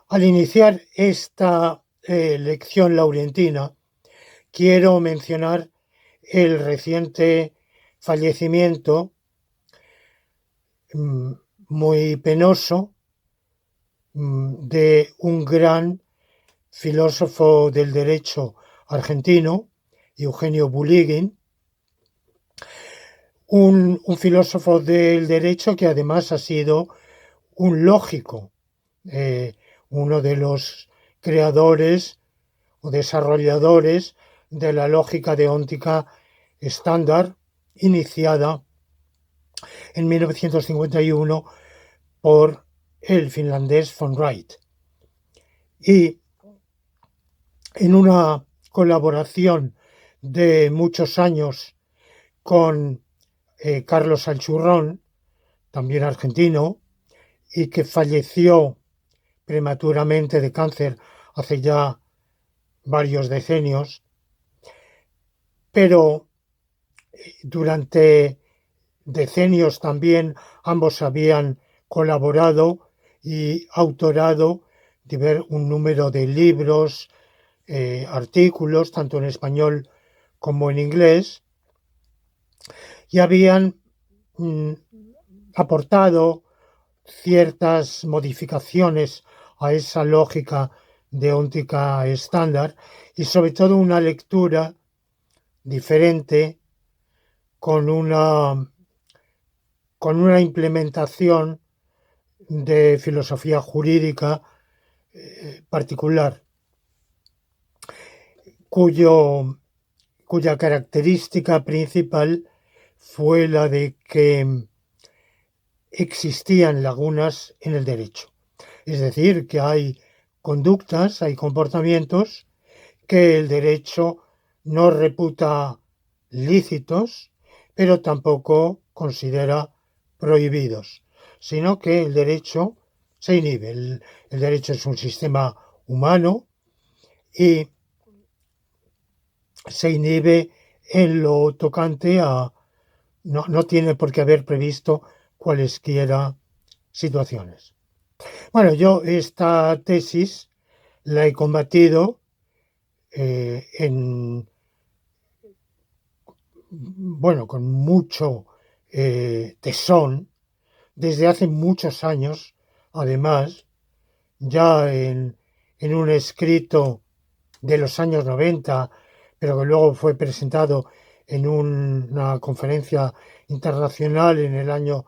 Al iniciar esta lección laurentina, quiero mencionar el reciente fallecimiento muy penoso de un gran filósofo del derecho argentino, Eugenio Bulligin, un filósofo del derecho que además ha sido un lógico, uno de los creadores o desarrolladores de la lógica deóntica estándar iniciada en 1951 por el finlandés von Wright. Y en una colaboración de muchos años con Carlos Alchurrón, también argentino, y que falleció prematuramente de cáncer hace ya varios decenios, pero durante decenios también ambos habían colaborado y autorado un número de libros, artículos, tanto en español como en inglés, y habían aportado ciertas modificaciones a esa lógica deóntica estándar y sobre todo una lectura diferente con una implementación de filosofía jurídica particular, cuya característica principal fue la de que existían lagunas en el derecho. Es decir, que hay conductas, hay comportamientos que el derecho no reputa lícitos, pero tampoco considera prohibidos, sino que el derecho se inhibe. El derecho es un sistema humano y se inhibe en lo tocante a... No tiene por qué haber previsto cualesquiera situaciones. Bueno, yo esta tesis la he combatido con mucho tesón desde hace muchos años, además, ya en un escrito de los años 90, pero que luego fue presentado en una conferencia internacional en el año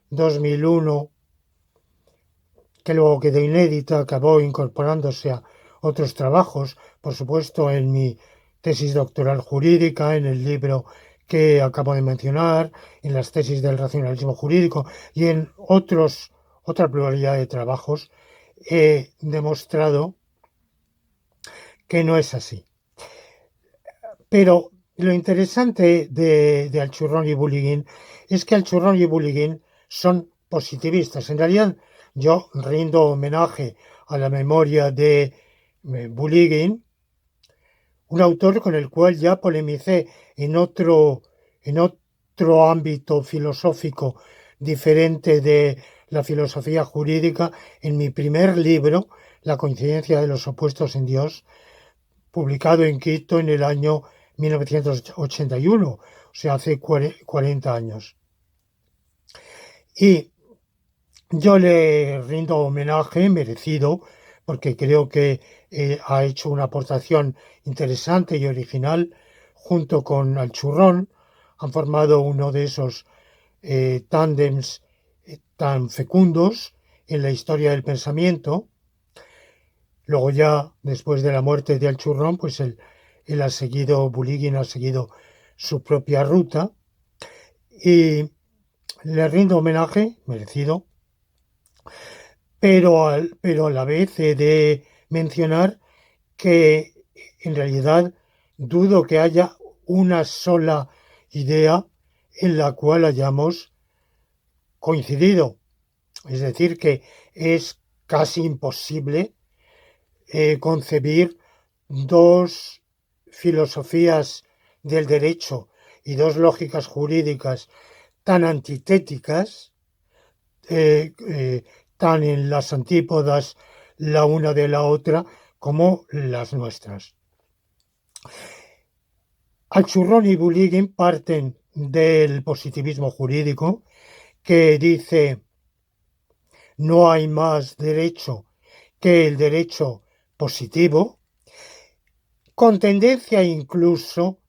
2001, que luego quedó inédita, acabó incorporándose a otros trabajos, por supuesto en mi tesis doctoral jurídica, en el libro que acabo de mencionar, en las tesis del racionalismo jurídico y en otra pluralidad de trabajos. He demostrado que no es así. Pero lo interesante de Alchurrón y Bulligin es que Alchurrón y Bulligin son positivistas. En realidad, yo rindo homenaje a la memoria de Bulligin, un autor con el cual ya polemicé en otro ámbito filosófico diferente de la filosofía jurídica, en mi primer libro, La coincidencia de los opuestos en Dios, publicado en Quito en el año 1981, o sea, hace 40 años. Y yo le rindo homenaje merecido porque creo que ha hecho una aportación interesante y original junto con Alchurrón. Han formado uno de esos tándems tan fecundos en la historia del pensamiento. Luego ya, después de la muerte de Alchurrón, pues él ha seguido, Bulligin ha seguido su propia ruta y le rindo homenaje merecido, pero a la vez he de mencionar que en realidad dudo que haya una sola idea en la cual hayamos coincidido. Es decir, que es casi imposible concebir dos filosofías del derecho y dos lógicas jurídicas tan antitéticas, tan en las antípodas la una de la otra como las nuestras. Al-Churrón y Bulygin parten del positivismo jurídico, que dice no hay más derecho que el derecho positivo, con tendencia incluso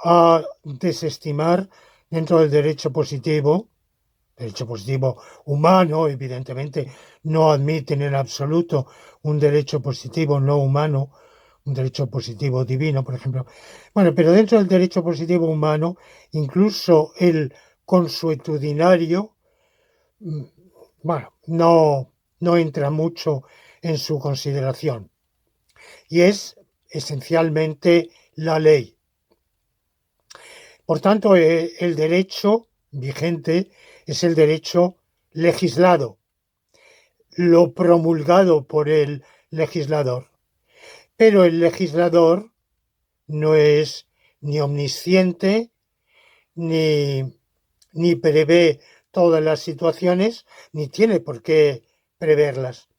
a desestimar dentro del derecho positivo humano, evidentemente no admiten en absoluto un derecho positivo no humano, un derecho positivo divino, por ejemplo. Bueno, pero dentro del derecho positivo humano, incluso el consuetudinario, bueno, no entra mucho en su consideración. Y es esencialmente la ley. Por tanto, el derecho vigente es el derecho legislado, lo promulgado por el legislador. Pero el legislador no es ni omnisciente, ni prevé todas las situaciones, ni tiene por qué preverlas.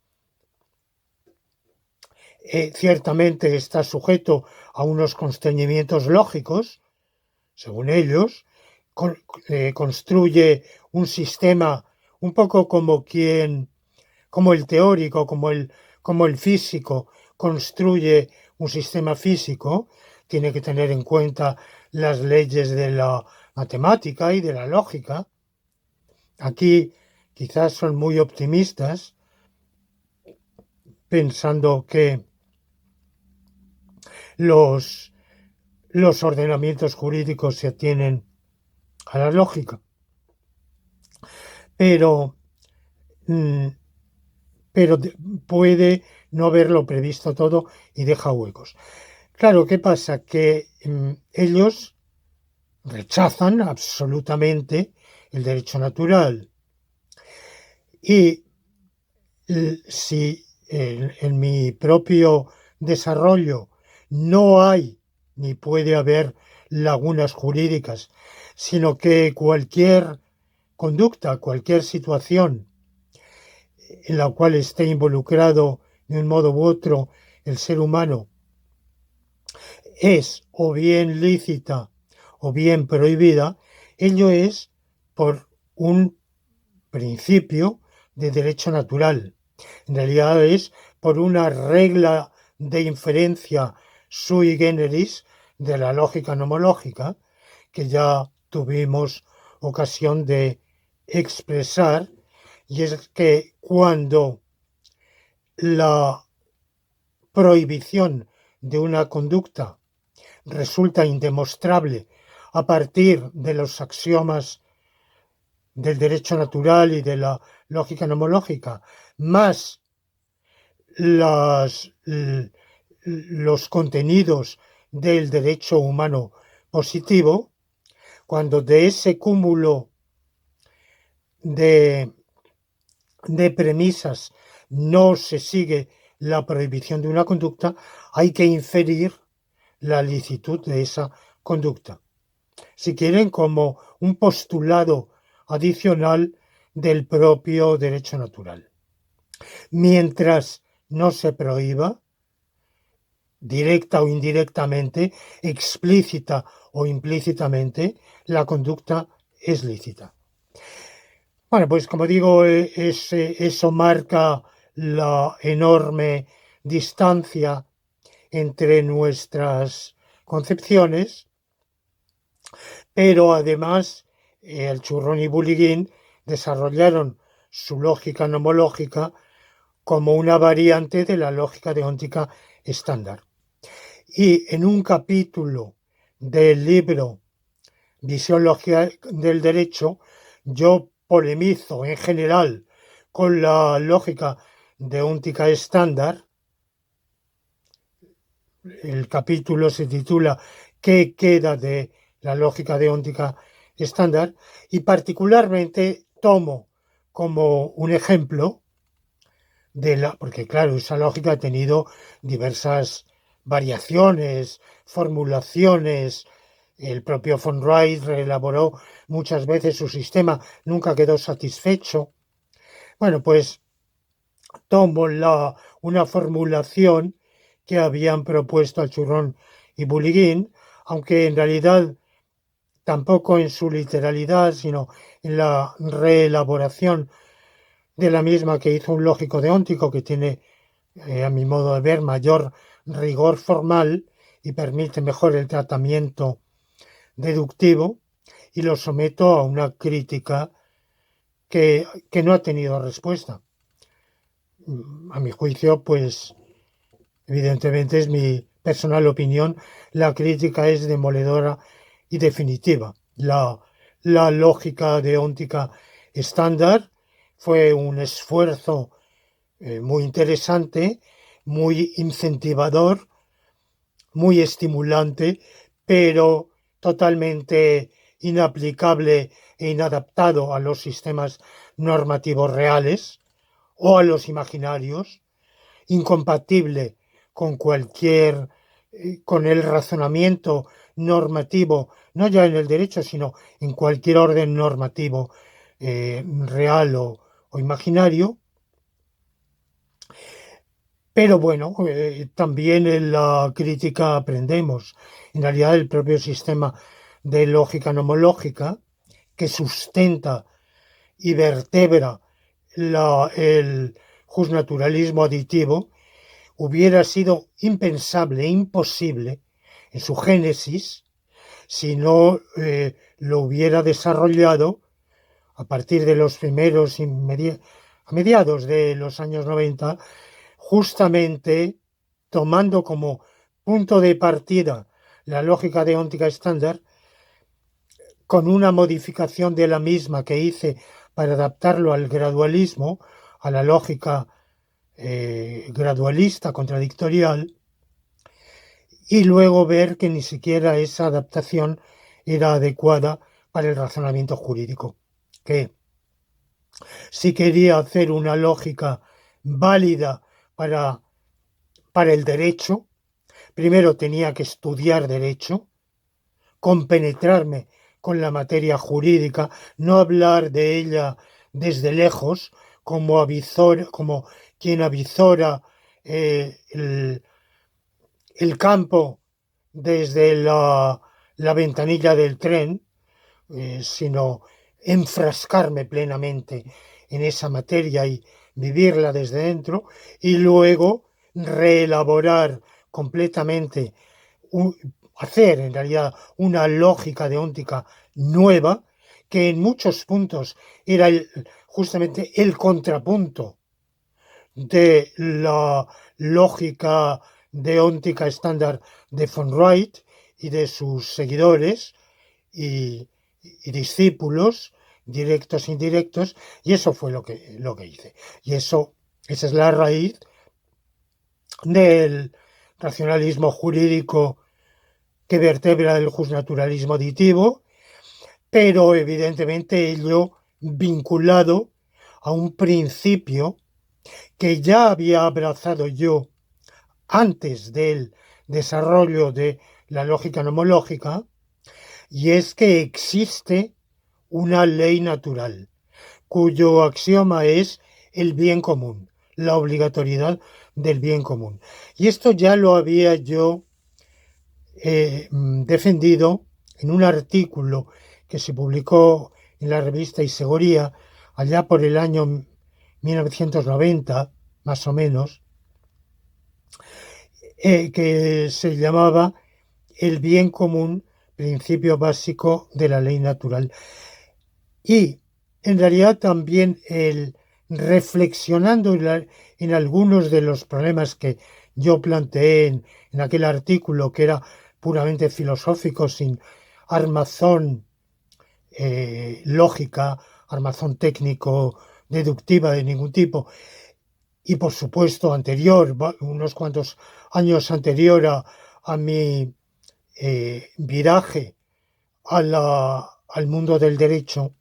Ciertamente está sujeto a unos constreñimientos lógicos, según ellos, construye un sistema un poco como el teórico, como el físico construye un sistema físico, tiene que tener en cuenta las leyes de la matemática y de la lógica. Aquí quizás son muy optimistas, pensando que los ordenamientos jurídicos se atienen a la lógica. Pero puede no haberlo previsto todo y deja huecos. Claro, ¿qué pasa? Que ellos rechazan absolutamente el derecho natural. Y si en mi propio desarrollo no hay ni puede haber lagunas jurídicas, sino que cualquier conducta, cualquier situación en la cual esté involucrado de un modo u otro el ser humano es o bien lícita o bien prohibida, ello es por un principio de derecho natural. En realidad es por una regla de inferencia sui generis de la lógica nomológica, que ya tuvimos ocasión de expresar, y es que cuando la prohibición de una conducta resulta indemostrable a partir de los axiomas del derecho natural y de la lógica nomológica, más los contenidos del derecho humano positivo, cuando de ese cúmulo de premisas no se sigue la prohibición de una conducta, hay que inferir la licitud de esa conducta. Si quieren, como un postulado adicional del propio derecho natural. Mientras no se prohíba, directa o indirectamente, explícita o implícitamente, la conducta es lícita. Bueno, pues como digo, eso marca la enorme distancia entre nuestras concepciones, pero además el Churrón y Bulygin desarrollaron su lógica nomológica como una variante de la lógica deóntica estándar. Y en un capítulo del libro Visiología del Derecho, yo polemizo en general con la lógica deóntica estándar. El capítulo se titula ¿Qué queda de la lógica deóntica estándar? Y particularmente tomo como un ejemplo porque claro, esa lógica ha tenido diversas variaciones, formulaciones. El propio von Wright reelaboró muchas veces su sistema, nunca quedó satisfecho. Bueno, pues tomo una formulación que habían propuesto Alchurrón y Bulliguín, aunque en realidad tampoco en su literalidad, sino en la reelaboración de la misma que hizo un lógico deóntico que tiene, a mi modo de ver, mayor rigor formal y permite mejor el tratamiento deductivo, y lo someto a una crítica que no ha tenido respuesta. A mi juicio, pues evidentemente es mi personal opinión, la crítica es demoledora y definitiva. La lógica deóntica estándar fue un esfuerzo muy interesante, muy incentivador, muy estimulante, pero totalmente inaplicable e inadaptado a los sistemas normativos reales o a los imaginarios, incompatible con con el razonamiento normativo, no ya en el derecho, sino en cualquier orden normativo real o imaginario. Pero bueno, también en la crítica aprendemos. En realidad, el propio sistema de lógica nomológica que sustenta y vertebra el justnaturalismo aditivo hubiera sido impensable, imposible en su génesis si no lo hubiera desarrollado a partir de los primeros a mediados de los años 90, justamente tomando como punto de partida la lógica deóntica estándar, con una modificación de la misma que hice para adaptarlo al gradualismo, a la lógica gradualista contradictorial, y luego ver que ni siquiera esa adaptación era adecuada para el razonamiento jurídico, que si quería hacer una lógica válida para el derecho, primero tenía que estudiar derecho, compenetrarme con la materia jurídica, no hablar de ella desde lejos, como quien avizora el campo desde la ventanilla del tren, sino enfrascarme plenamente en esa materia y vivirla desde dentro, y luego reelaborar completamente, hacer en realidad una lógica deóntica nueva, que en muchos puntos era justamente el contrapunto de la lógica deóntica estándar de von Wright y de sus seguidores y discípulos, directos e indirectos, y eso fue lo que hice. Y esa es la raíz del racionalismo jurídico que vertebra el justnaturalismo aditivo, pero evidentemente ello vinculado a un principio que ya había abrazado yo antes del desarrollo de la lógica nomológica, y es que existe una ley natural cuyo axioma es el bien común, la obligatoriedad del bien común. Y esto ya lo había yo defendido en un artículo que se publicó en la revista Isegoría allá por el año 1990, más o menos, que se llamaba El bien común, principio básico de la ley natural. Y en realidad también reflexionando en algunos de los problemas que yo planteé en aquel artículo, que era puramente filosófico, sin armazón lógica, armazón técnico, deductiva de ningún tipo, y por supuesto anterior, unos cuantos años anterior a mi viraje al mundo del derecho,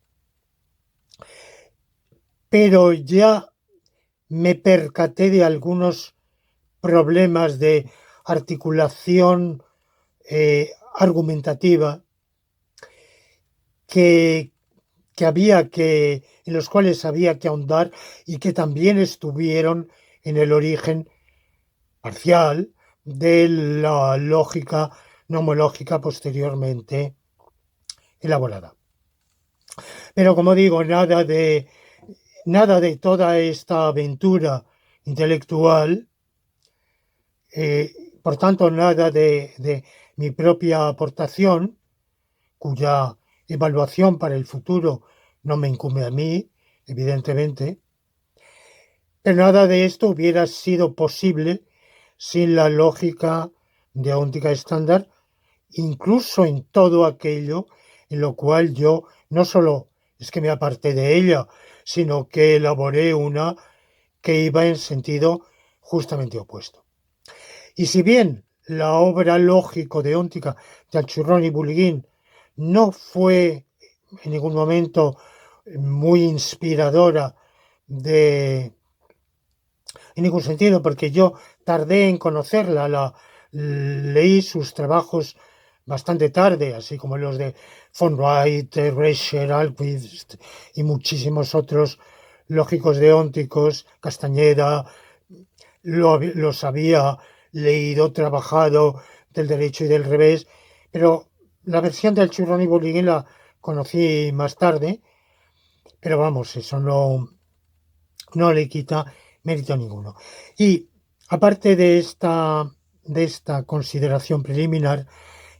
pero ya me percaté de algunos problemas de articulación argumentativa que había que en los cuales había que ahondar y que también estuvieron en el origen parcial de la lógica nomológica posteriormente elaborada. Pero como digo, nada de toda esta aventura intelectual, por tanto, nada de mi propia aportación, cuya evaluación para el futuro no me incumbe a mí, evidentemente, pero nada de esto hubiera sido posible sin la lógica deóntica estándar, incluso en todo aquello en lo cual yo no solo es que me aparté de ella, sino que elaboré una que iba en sentido justamente opuesto. Y si bien la obra lógico-deóntica de Alchurrón y Buliguín no fue en ningún momento muy inspiradora en ningún sentido, porque yo tardé en conocerla, leí sus trabajos bastante tarde, así como los de von Reuter, Rescher, Alquist y muchísimos otros lógicos deónticos, Castañeda, los había leído, trabajado del derecho y del revés, pero la versión del Churrón y Buliguín la conocí más tarde, pero vamos, eso no le quita mérito ninguno. Y aparte de esta consideración preliminar,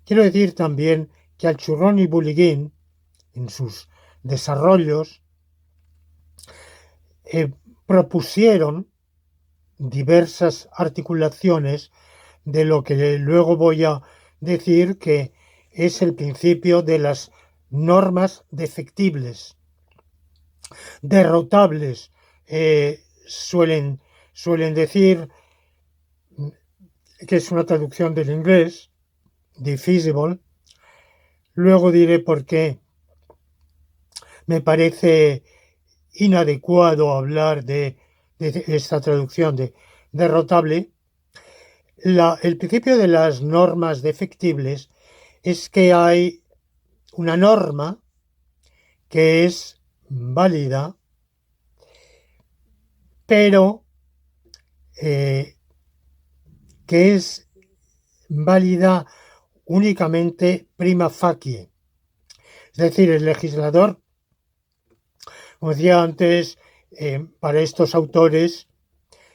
quiero decir también que Alchurrón y Buliguín, en sus desarrollos, propusieron diversas articulaciones de lo que luego voy a decir que es el principio de las normas defectibles, derrotables, suelen decir, que es una traducción del inglés, defeasible. Luego diré por qué me parece inadecuado hablar de esta traducción de derrotable. El principio de las normas defectibles es que hay una norma que es válida, pero que es válida únicamente prima facie. Es decir, el legislador, como decía antes, para estos autores,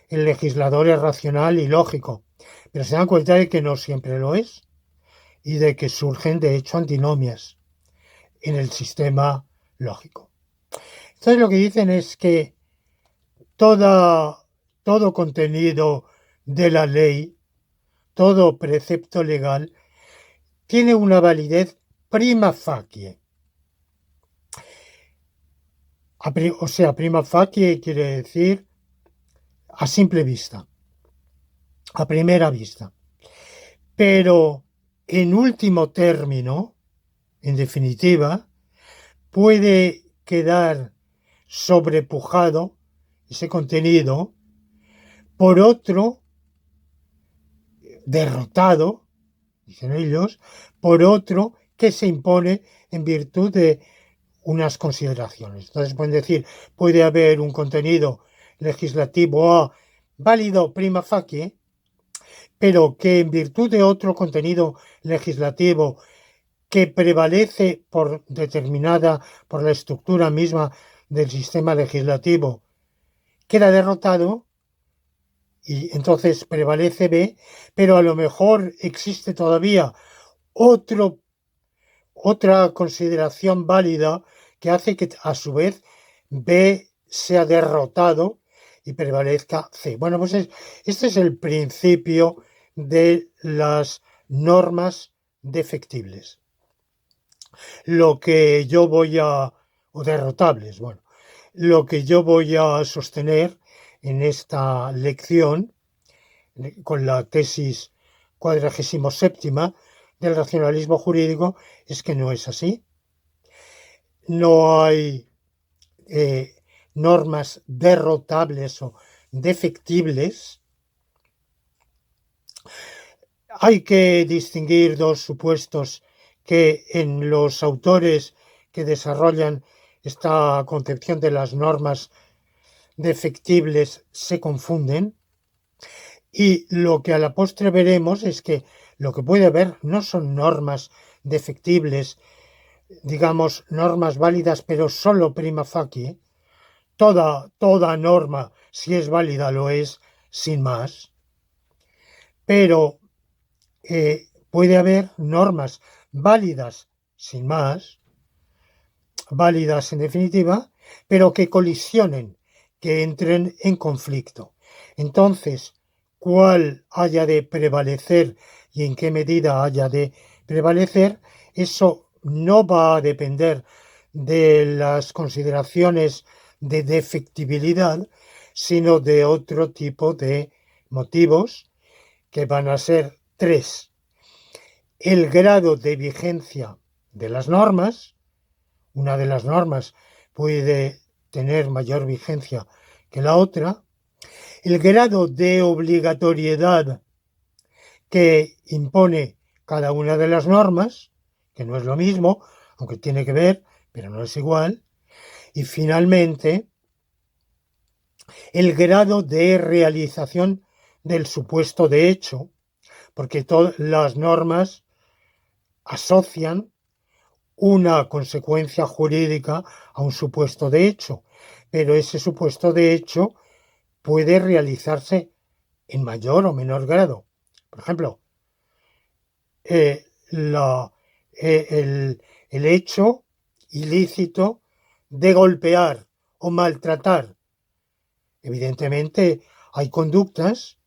el legislador es racional y lógico, pero se dan cuenta de que no siempre lo es y de que surgen, de hecho, antinomias en el sistema lógico. Entonces lo que dicen es que todo contenido de la ley, todo precepto legal, tiene una validez prima facie. O sea, prima facie quiere decir a simple vista, a primera vista. Pero en último término, en definitiva, puede quedar sobrepujado ese contenido por otro derrotado, dicen ellos, por otro que se impone en virtud de unas consideraciones. Entonces pueden decir, puede haber un contenido legislativo válido prima facie, pero que en virtud de otro contenido legislativo que prevalece por la estructura misma del sistema legislativo, queda derrotado y entonces prevalece B, pero a lo mejor existe todavía otra consideración válida que hace que a su vez B sea derrotado y prevalezca C. Bueno, pues este es el principio de las normas defectibles. Lo que yo o derrotables, bueno, lo que yo voy a sostener en esta lección con la tesis 47ª del racionalismo jurídico es que no es así. No hay normas derrotables o defectibles. Hay que distinguir dos supuestos que en los autores que desarrollan esta concepción de las normas defectibles se confunden, y lo que a la postre veremos es que lo que puede haber no son normas defectibles, digamos, normas válidas, pero solo prima facie. Toda norma, si es válida, lo es sin más, pero puede haber normas válidas sin más, válidas en definitiva, pero que colisionen, que entren en conflicto. Entonces, ¿cuál haya de prevalecer y en qué medida haya de prevalecer? Eso no va a depender de las consideraciones de defectibilidad, sino de otro tipo de motivos, que van a ser tres: el grado de vigencia de las normas. Una de las normas puede tener mayor vigencia que la otra; el grado de obligatoriedad que impone cada una de las normas, que no es lo mismo, aunque tiene que ver, pero no es igual; y finalmente el grado de realización del supuesto de hecho, porque todas las normas asocian una consecuencia jurídica a un supuesto de hecho, pero ese supuesto de hecho puede realizarse en mayor o menor grado. Por ejemplo, la, el hecho ilícito de golpear o maltratar. Evidentemente, hay conductas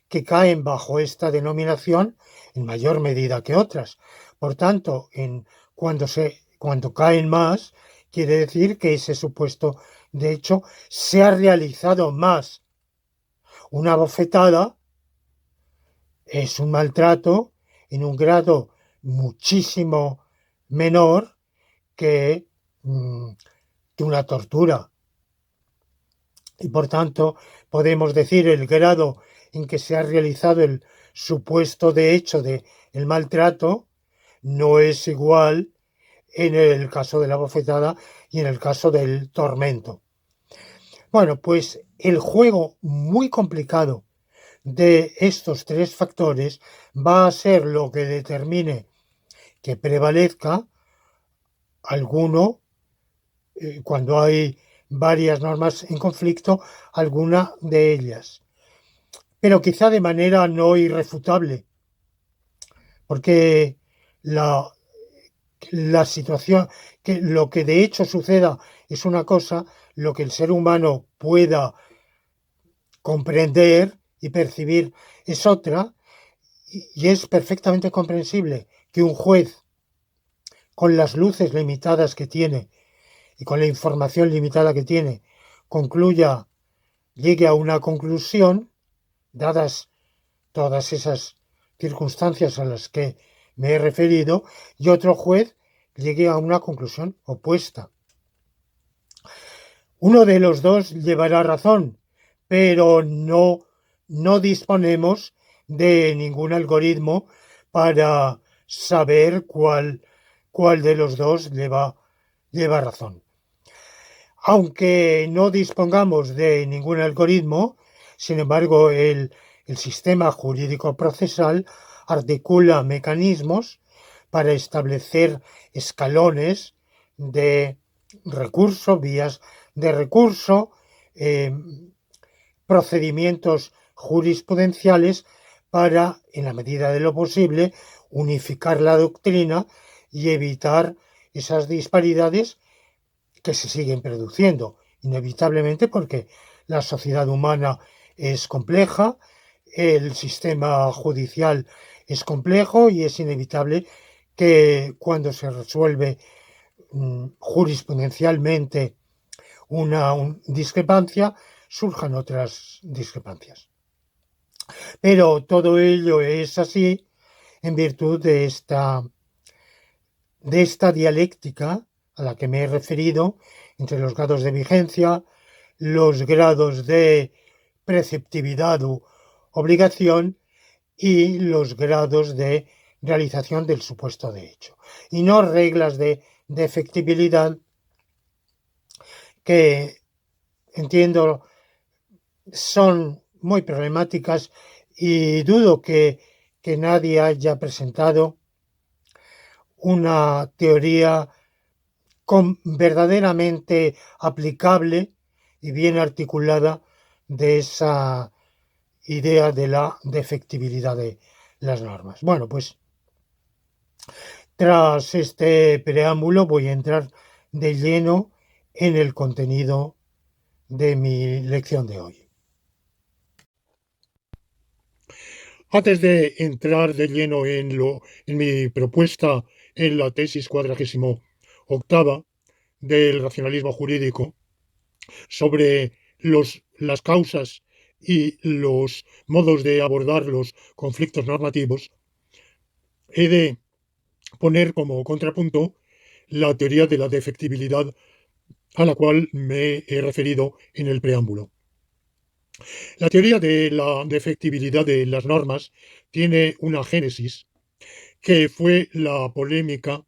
que caen bajo esta denominación en mayor medida que otras. Por tanto, cuando caen más, quiere decir que ese supuesto de hecho se ha realizado más. Una bofetada es un maltrato en un grado muchísimo menor que una tortura. Y por tanto, podemos decir el grado en que se ha realizado el supuesto de hecho de el maltrato no es igual en el caso de la bofetada y en el caso del tormento. Bueno, pues el juego muy complicado de estos tres factores va a ser lo que determine que prevalezca alguno, cuando hay varias normas en conflicto, alguna de ellas. Pero quizá de manera no irrefutable, porque la situación, que lo que de hecho suceda es una cosa, lo que el ser humano pueda comprender y percibir es otra, y es perfectamente comprensible que un juez, con las luces limitadas que tiene y con la información limitada que tiene, llegue a una conclusión, dadas todas esas circunstancias a las que me he referido, y otro juez llegue a una conclusión opuesta. Uno de los dos llevará razón, pero no disponemos de ningún algoritmo para saber cuál de los dos lleva razón. Aunque no dispongamos de ningún algoritmo, sin embargo, el sistema jurídico procesal articula mecanismos para establecer escalones de recurso, vías de recurso, procedimientos jurisprudenciales para, en la medida de lo posible, unificar la doctrina y evitar esas disparidades que se siguen produciendo, inevitablemente, porque la sociedad humana es compleja, el sistema judicial es complejo, y es inevitable que cuando se resuelve jurisprudencialmente una discrepancia, surjan otras discrepancias. Pero todo ello es así en virtud de esta dialéctica a la que me he referido entre los grados de vigencia, los grados de preceptividad u obligación y los grados de realización del supuesto de hecho, y no reglas de efectibilidad que entiendo son muy problemáticas y dudo que nadie haya presentado una teoría verdaderamente aplicable y bien articulada de esa idea de la defectibilidad de las normas. Bueno, pues tras este preámbulo voy a entrar de lleno en el contenido de mi lección de hoy. Antes de entrar de lleno en mi propuesta en la tesis 48ª del racionalismo jurídico sobre las causas y los modos de abordar los conflictos normativos, he de poner como contrapunto la teoría de la defectibilidad a la cual me he referido en el preámbulo. La teoría de la defectibilidad de las normas tiene una génesis que fue la polémica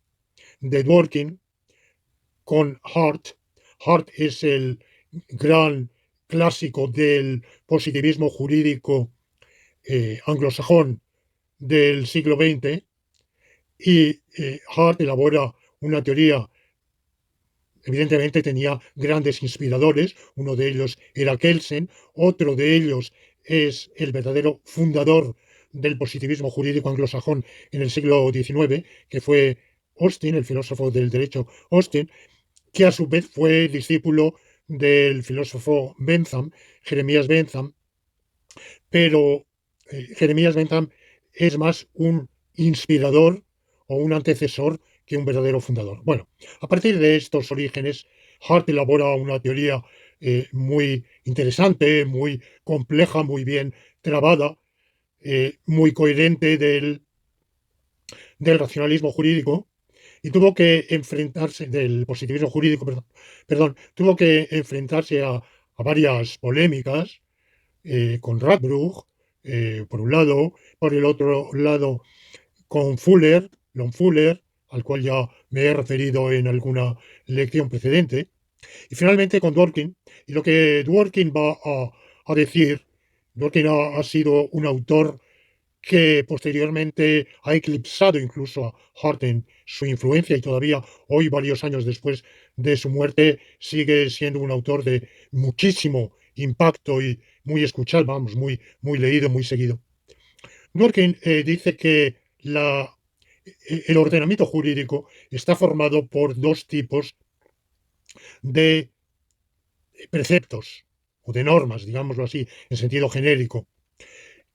de Dworkin con Hart. Hart es el gran clásico del positivismo jurídico anglosajón del siglo XX y Hart elabora una teoría. Evidentemente tenía grandes inspiradores, uno de ellos era Kelsen, otro de ellos es el verdadero fundador del positivismo jurídico anglosajón en el siglo XIX, que fue Austin, el filósofo del derecho Austin, que a su vez fue discípulo del filósofo Bentham, Jeremías Bentham, pero Jeremías Bentham es más un inspirador o un antecesor que un verdadero fundador. Bueno, a partir de estos orígenes, Hart elabora una teoría muy interesante, muy compleja, muy bien trabada, muy coherente del racionalismo jurídico y tuvo que enfrentarse, del positivismo jurídico, perdón, tuvo que enfrentarse a varias polémicas con Radbruch, por un lado, por el otro lado con Fuller, Lon Fuller, al cual ya me he referido en alguna lección precedente, y finalmente con Dworkin. Y lo que Dworkin va a decir, Dworkin ha sido un autor que posteriormente ha eclipsado incluso a Hart en su influencia y todavía hoy, varios años después de su muerte, sigue siendo un autor de muchísimo impacto y muy escuchado, vamos, muy leído, muy seguido. Dworkin dice que el ordenamiento jurídico está formado por dos tipos de preceptos o de normas, digámoslo así, en sentido genérico,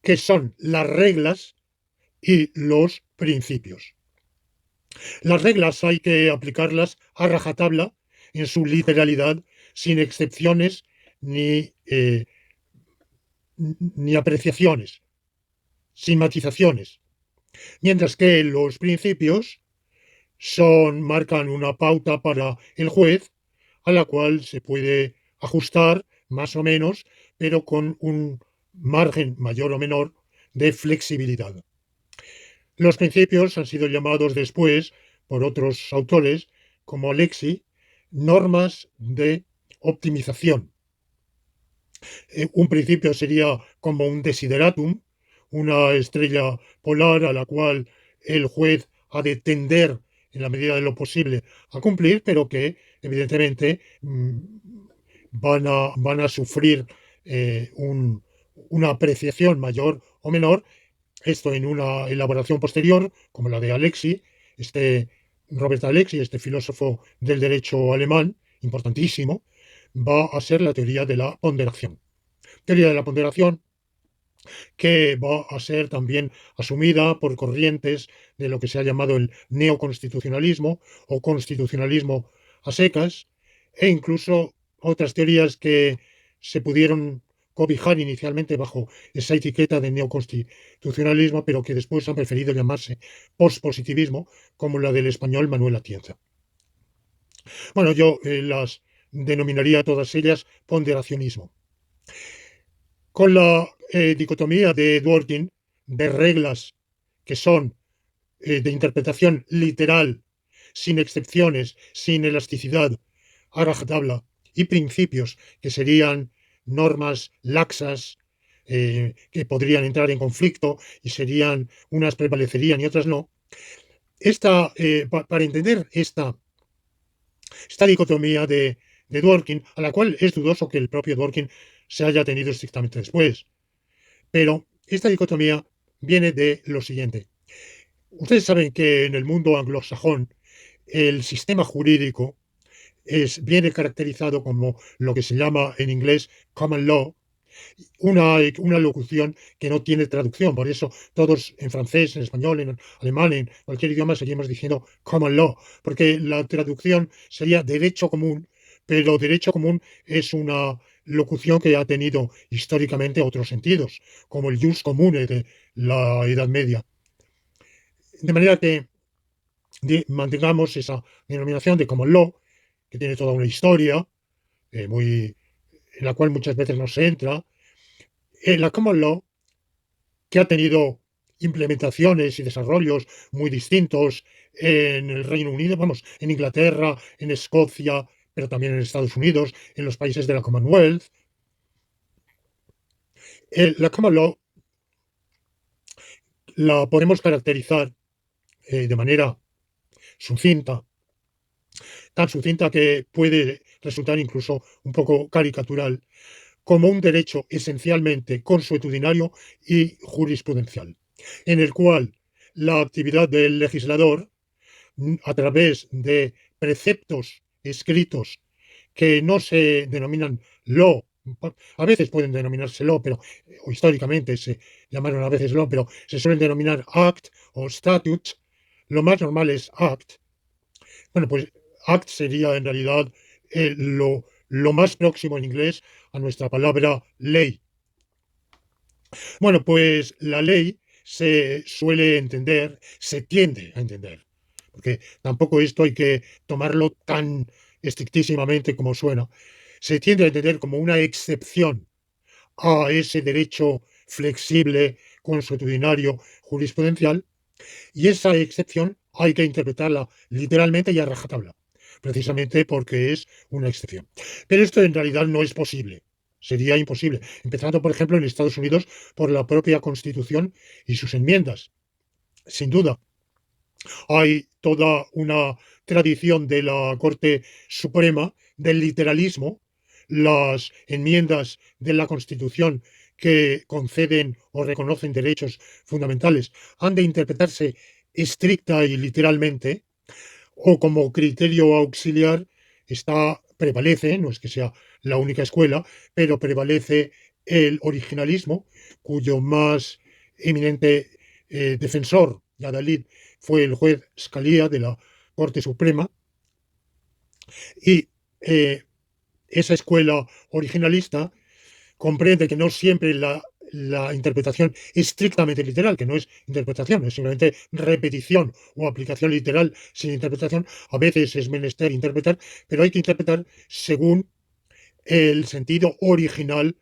que son las reglas y los principios. Las reglas hay que aplicarlas a rajatabla en su literalidad, sin excepciones ni apreciaciones, sin matizaciones. Mientras que los principios marcan una pauta para el juez a la cual se puede ajustar más o menos, pero con un margen mayor o menor de flexibilidad. Los principios han sido llamados después por otros autores como Lexi normas de optimización. Un principio sería como un desideratum, una estrella polar a la cual el juez ha de tender en la medida de lo posible a cumplir, pero que evidentemente van a sufrir una apreciación mayor o menor. Esto en una elaboración posterior, como la de Alexi, Robert Alexi, este filósofo del derecho alemán, importantísimo, va a ser la teoría de la ponderación. Teoría de la ponderación que va a ser también asumida por corrientes de lo que se ha llamado el neoconstitucionalismo o constitucionalismo a secas, e incluso otras teorías que se pudieron cobijar inicialmente bajo esa etiqueta de neoconstitucionalismo, pero que después han preferido llamarse pospositivismo, como la del español Manuel Atienza. Bueno, yo las denominaría todas ellas ponderacionismo. Con la dicotomía de Dworkin de reglas que son de interpretación literal, sin excepciones, sin elasticidad, a rajatabla, y principios, que serían normas laxas, que podrían entrar en conflicto y serían, unas prevalecerían y otras no. Para entender esta dicotomía de Dworkin, a la cual es dudoso que el propio Dworkin se haya tenido estrictamente después, pero esta dicotomía viene de lo siguiente. Ustedes saben que en el mundo anglosajón el sistema jurídico viene caracterizado como lo que se llama en inglés common law, una locución que no tiene traducción. Por eso todos en francés, en español, en alemán, en cualquier idioma seguimos diciendo common law, porque la traducción sería derecho común, pero derecho común es una locución que ha tenido históricamente otros sentidos, como el jus comune de la Edad Media. De manera que mantengamos esa denominación de common law, que tiene toda una historia, en la cual muchas veces no se entra. La common law, que ha tenido implementaciones y desarrollos muy distintos en el Reino Unido, vamos, en Inglaterra, en Escocia, pero también en Estados Unidos, en los países de la Commonwealth. La common law la podemos caracterizar de manera sucinta, tan sucinta que puede resultar incluso un poco caricatural, como un derecho esencialmente consuetudinario y jurisprudencial, en el cual la actividad del legislador, a través de preceptos escritos que no se denominan law, a veces pueden denominarse law, pero o históricamente se llamaron a veces law, pero se suelen denominar act o statute. Lo más normal es act. Bueno, pues act sería en realidad lo más próximo en inglés a nuestra palabra ley. Bueno, pues la ley se suele entender, se tiende a entender, porque tampoco esto hay que tomarlo tan estrictísimamente como suena. Se tiende a entender como una excepción a ese derecho flexible, consuetudinario, jurisprudencial, y esa excepción hay que interpretarla literalmente y a rajatabla, precisamente porque es una excepción. Pero esto en realidad no es posible. Sería imposible, empezando, por ejemplo, en Estados Unidos por la propia Constitución y sus enmiendas. Sin duda, hay toda una tradición de la Corte Suprema del literalismo. Las enmiendas de la Constitución que conceden o reconocen derechos fundamentales han de interpretarse estricta y literalmente, o como criterio auxiliar prevalece, no es que sea la única escuela, pero prevalece el originalismo, cuyo más eminente defensor, Yadalid, fue el juez Scalia de la Corte Suprema, y esa escuela originalista comprende que no siempre la interpretación estrictamente literal, que no es interpretación, es simplemente repetición o aplicación literal sin interpretación. A veces es menester interpretar, pero hay que interpretar según el sentido original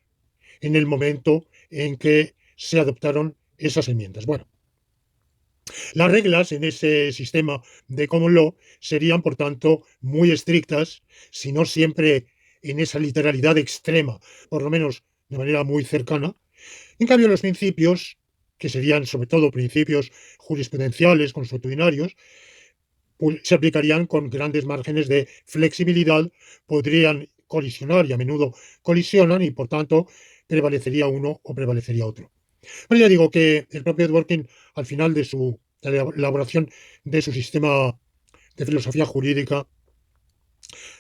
en el momento en que se adoptaron esas enmiendas. Bueno, las reglas en ese sistema de common law serían, por tanto, muy estrictas, si no siempre en esa literalidad extrema, por lo menos de manera muy cercana. En cambio, los principios, que serían sobre todo principios jurisprudenciales, consuetudinarios, pues, se aplicarían con grandes márgenes de flexibilidad, podrían colisionar y a menudo colisionan y, por tanto, prevalecería uno o prevalecería otro. Bueno, ya digo que el propio Dworkin, al final de la elaboración de su sistema de filosofía jurídica,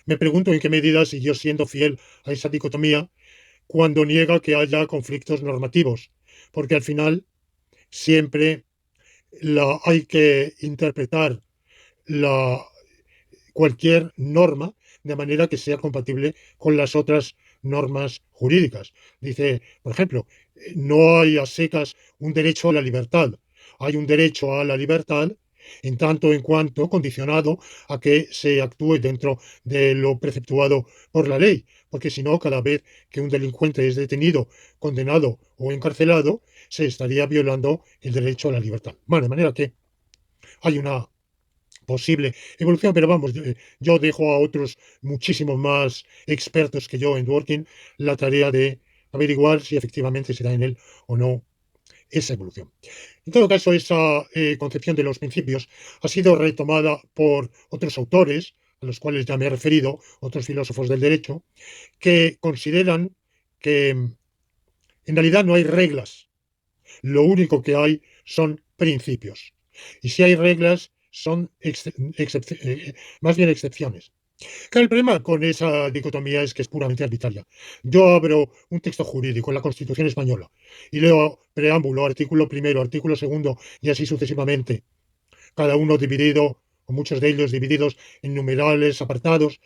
me pregunto en qué medida siguió siendo fiel a esa dicotomía cuando niega que haya conflictos normativos, porque al final siempre hay que interpretar la, cualquier norma de manera que sea compatible con las otras normas jurídicas. Dice, por ejemplo, no hay a secas un derecho a la libertad, hay un derecho a la libertad en tanto en cuanto condicionado a que se actúe dentro de lo preceptuado por la ley, porque si no, cada vez que un delincuente es detenido, condenado o encarcelado, se estaría violando el derecho a la libertad. Bueno, de manera que hay una posible evolución, pero vamos, yo dejo a otros muchísimos más expertos que yo en Dworkin la tarea de averiguar si efectivamente se da en él o no esa evolución. En todo caso, esa concepción de los principios ha sido retomada por otros autores, a los cuales ya me he referido, otros filósofos del derecho, que consideran que en realidad no hay reglas, lo único que hay son principios. Y si hay reglas, son más bien excepciones. Claro, el problema con esa dicotomía es que es puramente arbitraria. Yo abro un texto jurídico en la Constitución española y leo preámbulo, artículo primero, artículo segundo y así sucesivamente, cada uno dividido, o muchos de ellos divididos en numerales, apartados,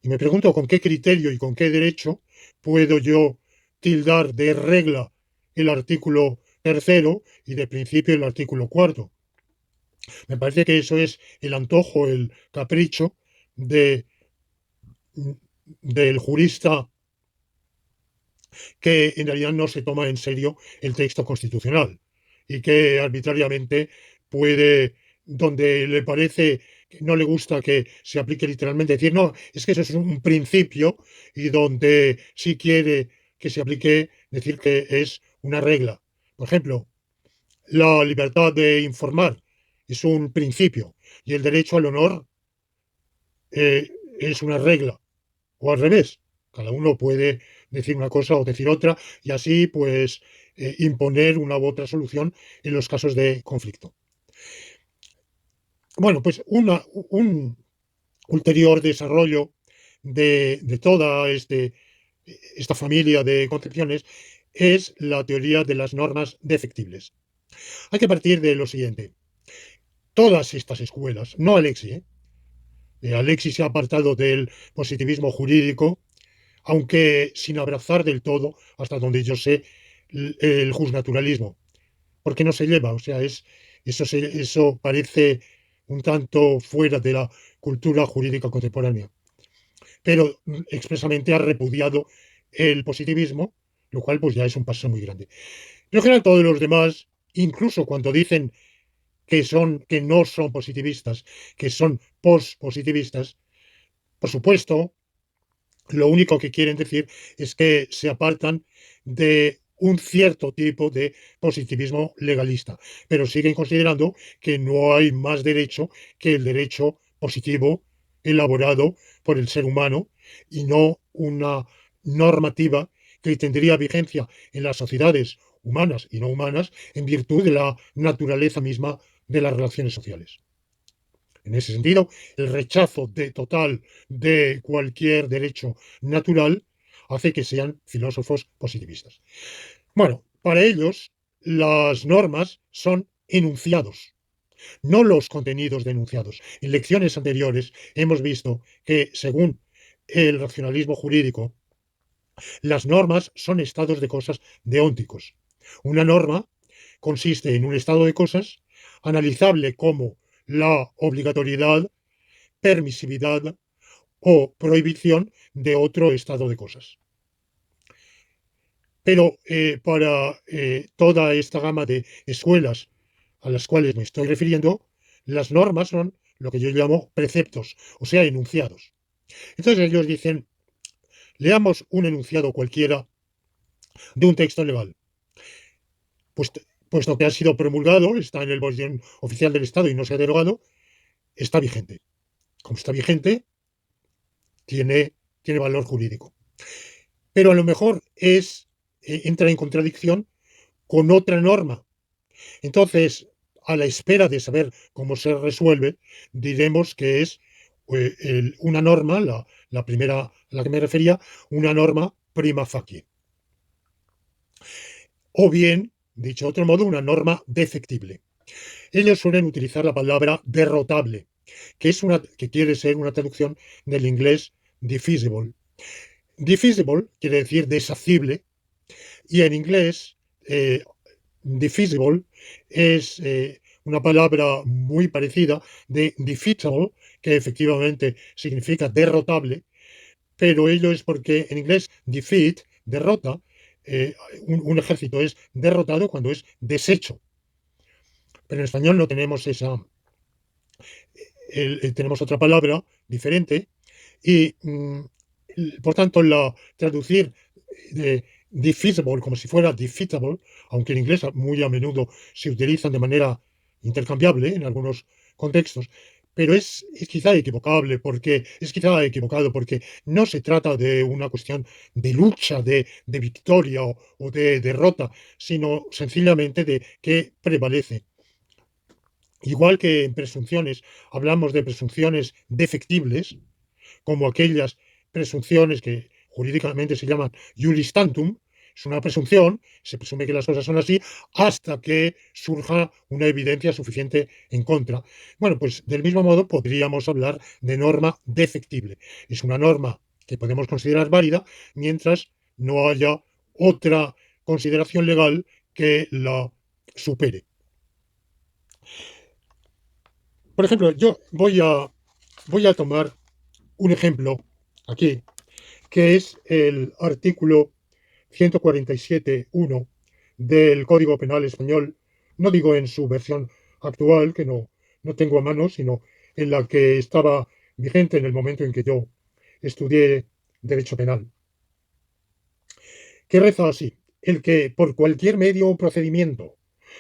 y me pregunto con qué criterio y con qué derecho puedo yo tildar de regla el artículo tercero y de principio el artículo cuarto. Me parece que eso es el antojo, el capricho de, del jurista que en realidad no se toma en serio el texto constitucional y que arbitrariamente puede, donde le parece que no le gusta que se aplique literalmente, decir, no, es que eso es un principio, y donde sí quiere que se aplique, decir que es una regla. Por ejemplo, la libertad de informar es un principio y el derecho al honor es una regla, o al revés. Cada uno puede decir una cosa o decir otra y así pues imponer una u otra solución en los casos de conflicto. Bueno, pues un ulterior desarrollo de toda esta familia de concepciones es la teoría de las normas defectibles. Hay que partir de lo siguiente. Todas estas escuelas, no Alexi, Alexi se ha apartado del positivismo jurídico, aunque sin abrazar del todo, hasta donde yo sé, el justnaturalismo, porque no se lleva, o sea, eso parece un tanto fuera de la cultura jurídica contemporánea, pero expresamente ha repudiado el positivismo, lo cual pues ya es un paso muy grande. Pero en general todos los demás, incluso cuando dicen que no son positivistas, que son pospositivistas, por supuesto, lo único que quieren decir es que se apartan de un cierto tipo de positivismo legalista, pero siguen considerando que no hay más derecho que el derecho positivo elaborado por el ser humano y no una normativa que tendría vigencia en las sociedades humanas y no humanas en virtud de la naturaleza misma de las relaciones sociales. En ese sentido, el rechazo total de cualquier derecho natural hace que sean filósofos positivistas. Bueno, para ellos, las normas son enunciados, no los contenidos de enunciados. En lecciones anteriores hemos visto que, según el racionalismo jurídico, las normas son estados de cosas deónticos. Una norma consiste en un estado de cosas analizable como la obligatoriedad, permisividad o prohibición de otro estado de cosas. Pero para toda esta gama de escuelas a las cuales me estoy refiriendo, las normas son lo que yo llamo preceptos, o sea, enunciados. Entonces ellos dicen, leamos un enunciado cualquiera de un texto legal. Pues, puesto que ha sido promulgado, está en el boletín oficial del Estado y no se ha derogado, está vigente. Como está vigente, tiene valor jurídico. Pero a lo mejor entra en contradicción con otra norma. Entonces, a la espera de saber cómo se resuelve, diremos que es una norma, la primera a la que me refería, una norma prima facie. O bien, dicho de otro modo, una norma defectible. Ellos suelen utilizar la palabra derrotable, que quiere ser una traducción del inglés defeasible. Defeasible quiere decir deshacible, y en inglés defeasible es una palabra muy parecida de defeatable, que efectivamente significa derrotable, pero ello es porque en inglés defeat, derrota, un ejército es derrotado cuando es deshecho. Pero en español no tenemos tenemos otra palabra diferente y, por tanto, traducir de defeasible como si fuera defeatable, aunque en inglés muy a menudo se utilizan de manera intercambiable en algunos contextos, pero es quizá equivocable porque es quizá equivocado porque no se trata de una cuestión de lucha, de victoria o de derrota, sino sencillamente de qué prevalece. Igual que en presunciones hablamos de presunciones defectibles, como aquellas presunciones que jurídicamente se llaman iuris tantum, es una presunción, se presume que las cosas son así, hasta que surja una evidencia suficiente en contra. Bueno, pues del mismo modo podríamos hablar de norma defectible. Es una norma que podemos considerar válida mientras no haya otra consideración legal que la supere. Por ejemplo, yo voy a tomar un ejemplo aquí, que es el artículo 147.1 del Código Penal Español, no digo en su versión actual, que no tengo a mano, sino en la que estaba vigente en el momento en que yo estudié Derecho Penal, que reza así: el que por cualquier medio o procedimiento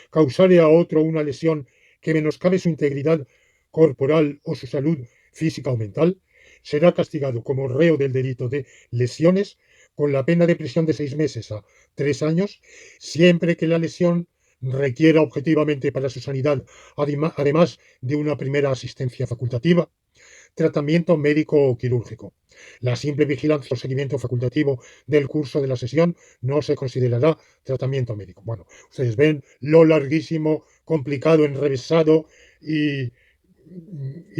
causare a otro una lesión que menoscabe su integridad corporal o su salud física o mental, será castigado como reo del delito de lesiones con la pena de prisión de 6 meses a 3 años, siempre que la lesión requiera objetivamente para su sanidad, además de una primera asistencia facultativa, tratamiento médico o quirúrgico. La simple vigilancia o seguimiento facultativo del curso de la sesión no se considerará tratamiento médico. Bueno, ustedes ven lo larguísimo, complicado, enrevesado y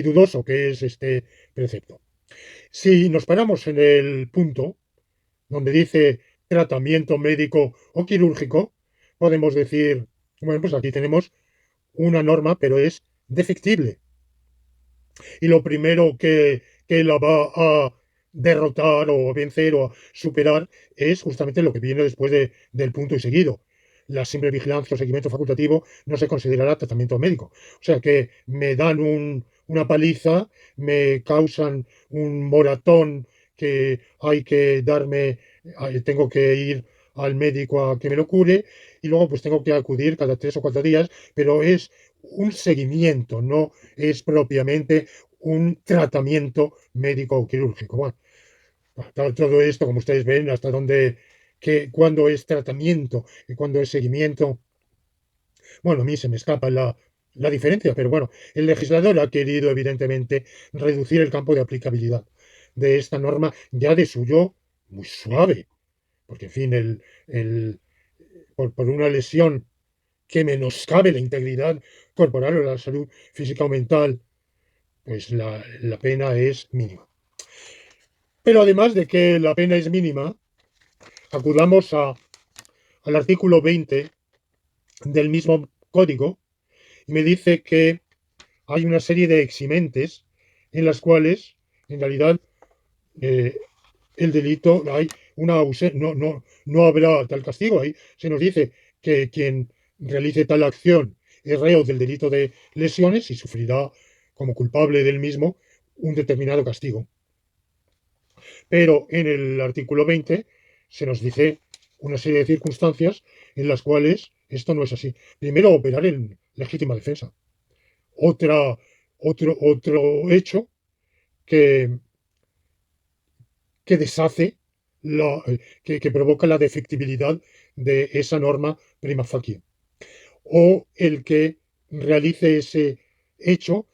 dudoso que es este precepto. Si nos paramos en el punto donde dice tratamiento médico o quirúrgico, podemos decir, bueno, pues aquí tenemos una norma, pero es defectible. Y lo primero que la va a derrotar o vencer o a superar es justamente lo que viene después del punto y seguido. La simple vigilancia o seguimiento facultativo no se considerará tratamiento médico. O sea que me dan una paliza, me causan un moratón que hay que darme, tengo que ir al médico a que me lo cure y luego pues tengo que acudir cada 3 o 4 días, pero es un seguimiento, no es propiamente un tratamiento médico o quirúrgico. Bueno, todo esto, como ustedes ven, hasta donde, cuando es tratamiento y cuando es seguimiento, bueno, a mí se me escapa la diferencia, pero bueno, el legislador ha querido, evidentemente, reducir el campo de aplicabilidad de esta norma ya de suyo muy suave, porque, en fin, por una lesión que menoscabe la integridad corporal o la salud física o mental, pues la pena es mínima. Pero además de que la pena es mínima, acudamos al artículo 20 del mismo código y me dice que hay una serie de eximentes en las cuales, en realidad, eh, el delito, hay no habrá tal castigo. Ahí se nos dice que quien realice tal acción es reo del delito de lesiones y sufrirá como culpable del mismo un determinado castigo. Pero en el artículo 20 se nos dice una serie de circunstancias en las cuales esto no es así. Primero, operar en legítima defensa. Otro hecho que, que deshace, que provoca la defectibilidad de esa norma prima facie. O el que realice ese hecho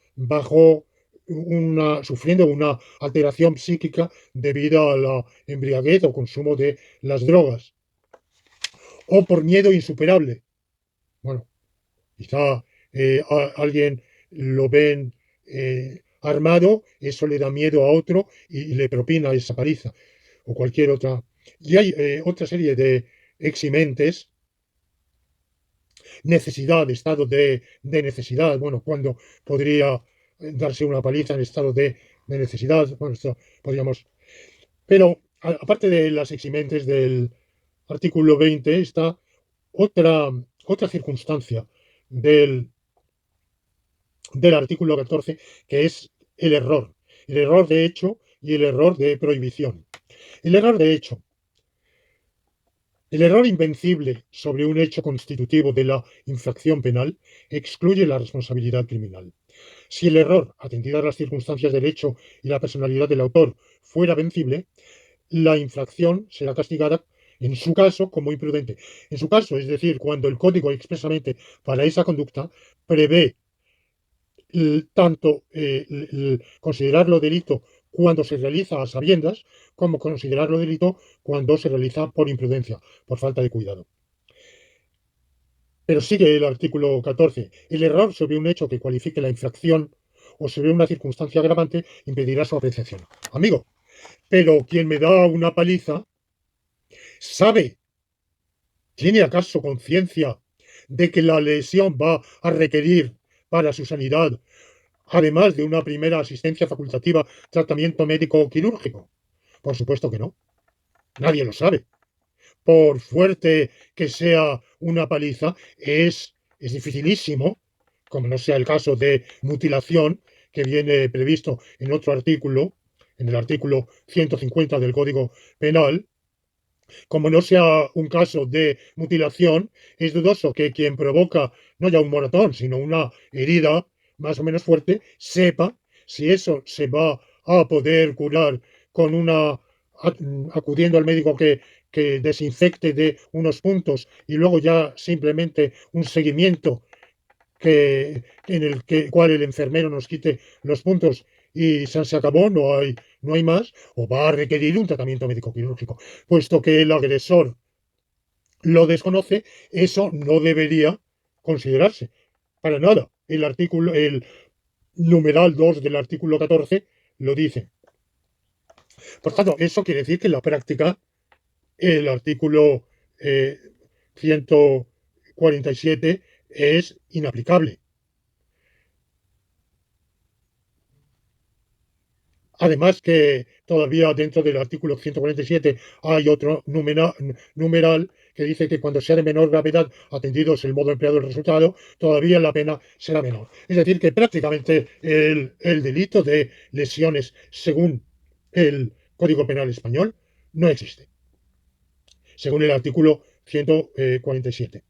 sufriendo una alteración psíquica debido a la embriaguez o consumo de las drogas, o por miedo insuperable. Bueno, quizá alguien lo ven armado, eso le da miedo a otro y le propina esa paliza, o cualquier otra. Y hay otra serie de eximentes: necesidad, estado de necesidad, bueno, cuando podría darse una paliza en estado de necesidad, bueno, esto podríamos. Pero aparte de las eximentes del artículo 20 está otra circunstancia del del artículo 14, que es el error de hecho y el error de prohibición. El error de hecho. El error invencible sobre un hecho constitutivo de la infracción penal excluye la responsabilidad criminal. Si el error, atendidas las circunstancias del hecho y la personalidad del autor, fuera vencible, la infracción será castigada, en su caso, como imprudente. En su caso, es decir, cuando el código expresamente para esa conducta prevé tanto considerarlo delito cuando se realiza a sabiendas, como considerarlo delito cuando se realiza por imprudencia, por falta de cuidado. Pero sigue el artículo 14. El error sobre un hecho que cualifique la infracción o sobre una circunstancia agravante impedirá su apreciación. Amigo, pero quien me da una paliza sabe, ¿tiene acaso conciencia de que la lesión va a requerir para su sanidad, además de una primera asistencia facultativa, tratamiento médico o quirúrgico? Por supuesto que no. Nadie lo sabe. Por fuerte que sea una paliza, es dificilísimo, como no sea el caso de mutilación, que viene previsto en otro artículo, en el artículo 150 del Código Penal, como no sea un caso de mutilación, es dudoso que quien provoca no ya un moratón, sino una herida más o menos fuerte, sepa si eso se va a poder curar con una acudiendo al médico que desinfecte de unos puntos y luego ya simplemente un seguimiento en el cual el enfermero nos quite los puntos y se acabó, no hay más, o va a requerir un tratamiento médico quirúrgico. Puesto que el agresor lo desconoce, eso no debería considerarse para nada. El numeral 2 del artículo 14 lo dice. Por tanto, eso quiere decir que en la práctica el artículo 147 es inaplicable. Además que todavía dentro del artículo 147 hay otro numeral que dice que cuando sea de menor gravedad, atendidos el modo empleado del resultado, todavía la pena será menor. Es decir, que prácticamente el delito de lesiones, según el Código Penal español, no existe, según el artículo 147.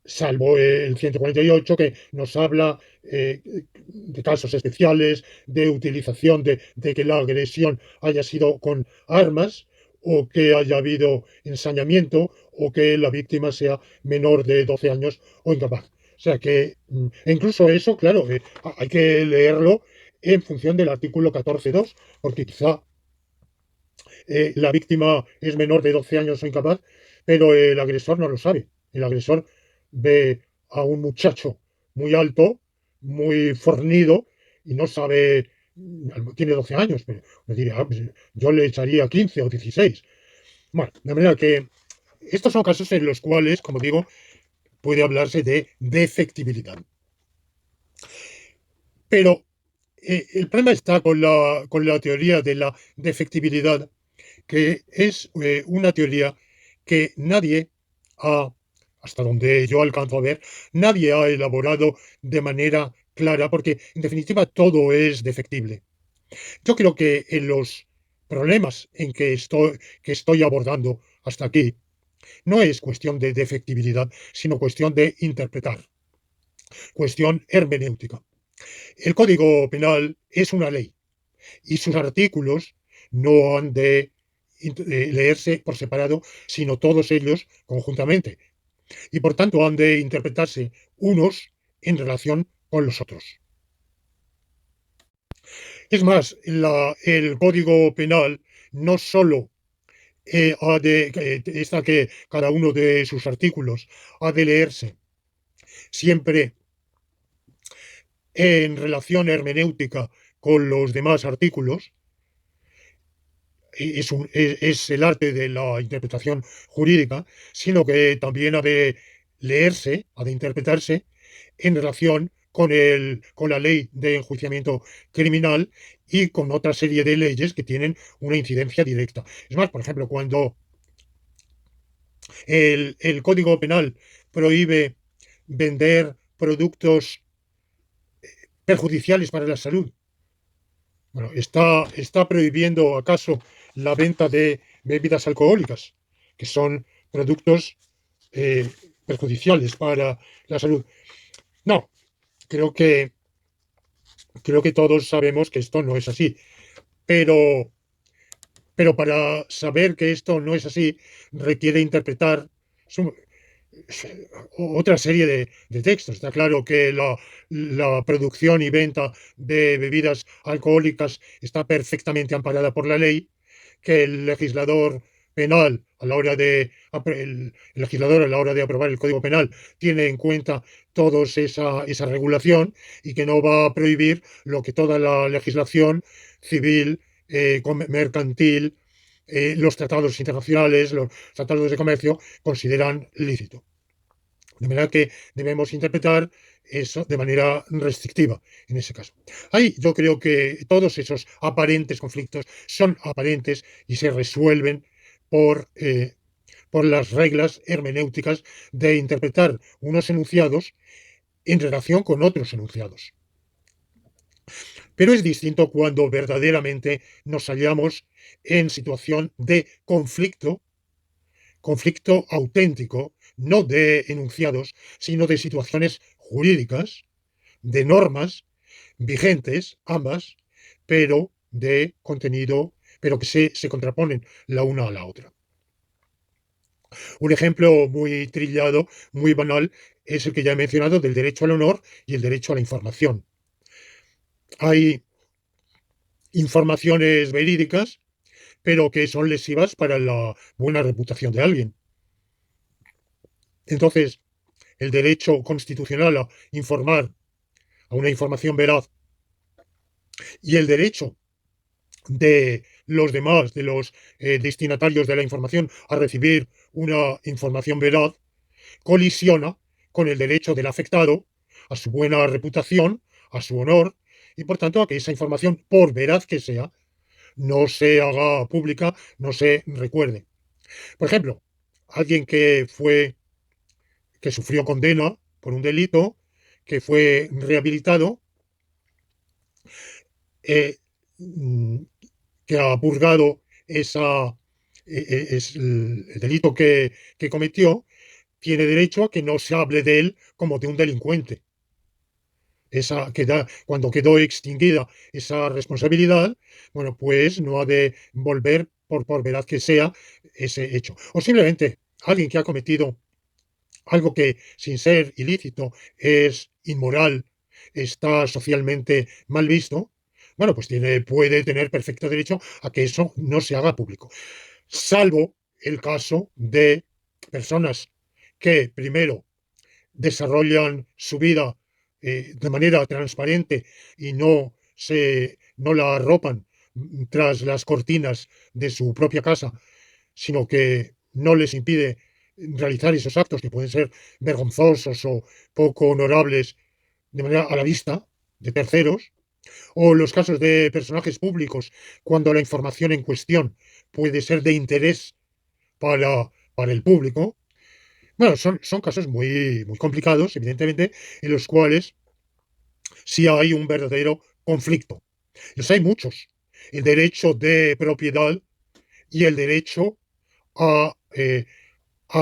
Salvo el 148 que nos habla de casos especiales, de utilización de que la agresión haya sido con armas o que haya habido ensañamiento o que la víctima sea menor de 12 años o incapaz. O sea que, incluso eso, claro, hay que leerlo en función del artículo 14.2, porque quizá la víctima es menor de 12 años o incapaz, pero el agresor no lo sabe. El agresor ve a un muchacho muy alto, muy fornido, y no sabe, tiene 12 años, pero me diría, pues, yo le echaría 15 o 16. Bueno, de manera que estos son casos en los cuales, como digo, puede hablarse de defectibilidad. Pero el problema está con la teoría de la defectibilidad, que es una teoría que nadie ha, hasta donde yo alcanzo a ver, nadie ha elaborado de manera clara, porque en definitiva todo es defectible. Yo creo que en los problemas en que estoy abordando hasta aquí, no es cuestión de defectibilidad, sino cuestión de interpretar, cuestión hermenéutica. El Código Penal es una ley y sus artículos no han de leerse por separado, sino todos ellos conjuntamente. Y por tanto han de interpretarse unos en relación con los otros. Es más, el Código Penal no solo está que cada uno de sus artículos ha de leerse siempre en relación hermenéutica con los demás artículos, es el arte de la interpretación jurídica, sino que también ha de leerse, ha de interpretarse en relación con la ley de enjuiciamiento criminal y con otra serie de leyes que tienen una incidencia directa. Es más, por ejemplo, cuando el Código Penal prohíbe vender productos perjudiciales para la salud. Bueno, ¿está prohibiendo acaso la venta de bebidas alcohólicas, que son productos eh, perjudiciales para la salud? No, creo que, creo que todos sabemos que esto no es así, pero, pero para saber que esto no es así requiere interpretar su- otra serie de textos. Está claro que la producción y venta de bebidas alcohólicas está perfectamente amparada por la ley, que el legislador penal a la hora el legislador a la hora de aprobar el Código Penal tiene en cuenta toda esa regulación y que no va a prohibir lo que toda la legislación civil, mercantil, los tratados internacionales, los tratados de comercio consideran lícito. De manera que debemos interpretar eso de manera restrictiva en ese caso. Ahí yo creo que todos esos aparentes conflictos son aparentes y se resuelven por las reglas hermenéuticas de interpretar unos enunciados en relación con otros enunciados. Pero es distinto cuando verdaderamente nos hallamos en situación de conflicto auténtico, no de enunciados, sino de situaciones jurídicas, de normas vigentes, ambas, pero de contenido, pero que se contraponen la una a la otra. Un ejemplo muy trillado, muy banal, es el que ya he mencionado del derecho al honor y el derecho a la información. Hay informaciones verídicas, pero que son lesivas para la buena reputación de alguien. Entonces, el derecho constitucional a informar, a una información veraz, y el derecho de los demás, de los destinatarios de la información, a recibir una información veraz, colisiona con el derecho del afectado a su buena reputación, a su honor, y por tanto a que esa información, por veraz que sea, no se haga pública, no se recuerde. Por ejemplo, alguien que sufrió condena por un delito, que fue rehabilitado, eh, que ha purgado el delito que cometió, tiene derecho a que no se hable de él como de un delincuente. Cuando quedó extinguida esa responsabilidad, bueno, pues no ha de volver, por veraz que sea, ese hecho. O simplemente alguien que ha cometido algo que, sin ser ilícito, es inmoral, está socialmente mal visto, bueno, pues puede tener perfecto derecho a que eso no se haga público. Salvo el caso de personas que, primero, desarrollan su vida de manera transparente y no la arropan tras las cortinas de su propia casa, sino que no les impide realizar esos actos que pueden ser vergonzosos o poco honorables de manera a la vista de terceros, o los casos de personajes públicos cuando la información en cuestión puede ser de interés para el público. Bueno, son casos muy complicados, evidentemente, en los cuales sí hay un verdadero conflicto. Los hay muchos. El derecho de propiedad y el derecho a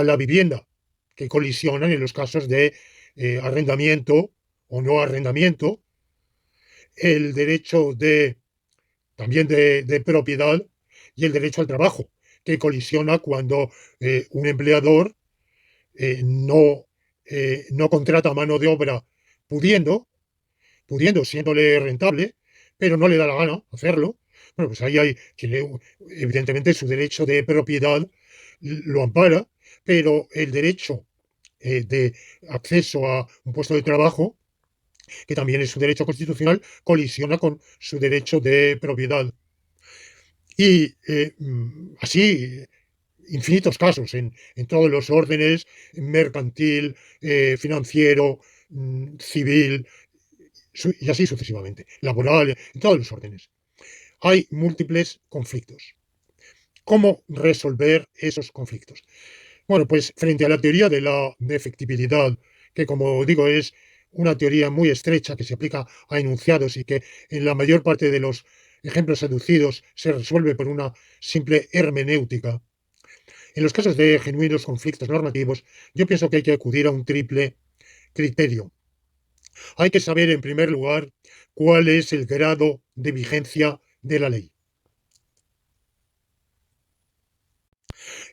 la vivienda, que colisionan en los casos de arrendamiento o no arrendamiento, el derecho también de propiedad y el derecho al trabajo, que colisiona cuando un empleador no, no contrata mano de obra pudiendo, siéndole rentable, pero no le da la gana hacerlo. Bueno, pues ahí evidentemente su derecho de propiedad lo ampara, pero el derecho de acceso a un puesto de trabajo, que también es su derecho constitucional, colisiona con su derecho de propiedad. Y así infinitos casos en todos los órdenes, mercantil, financiero, civil, y así sucesivamente, laboral, en todos los órdenes. Hay múltiples conflictos. ¿Cómo resolver esos conflictos? Bueno, pues frente a la teoría de la defectibilidad, que como digo es una teoría muy estrecha que se aplica a enunciados y que en la mayor parte de los ejemplos aducidos se resuelve por una simple hermenéutica. En los casos de genuinos conflictos normativos, yo pienso que hay que acudir a un triple criterio. Hay que saber, en primer lugar, cuál es el grado de vigencia de la ley.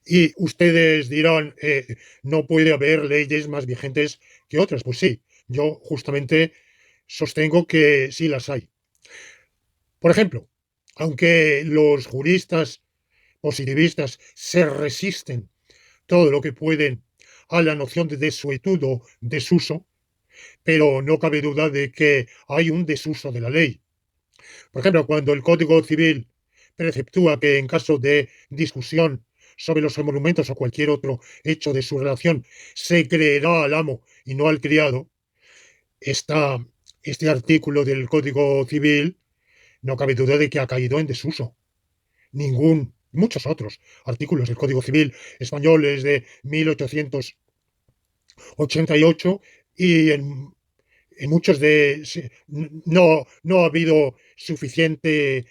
Y ustedes dirán, no puede haber leyes más vigentes que otras. Pues sí, yo justamente sostengo que sí las hay. Por ejemplo, aunque los juristas positivistas se resisten todo lo que pueden a la noción de desuetud o desuso, pero no cabe duda de que hay un desuso de la ley. Por ejemplo, cuando el Código Civil preceptúa que en caso de discusión sobre los emolumentos o cualquier otro hecho de su relación se creerá al amo y no al criado, este artículo del Código Civil no cabe duda de que ha caído en desuso. Muchos otros artículos del Código Civil español es de 1888 y en muchos de no ha habido suficiente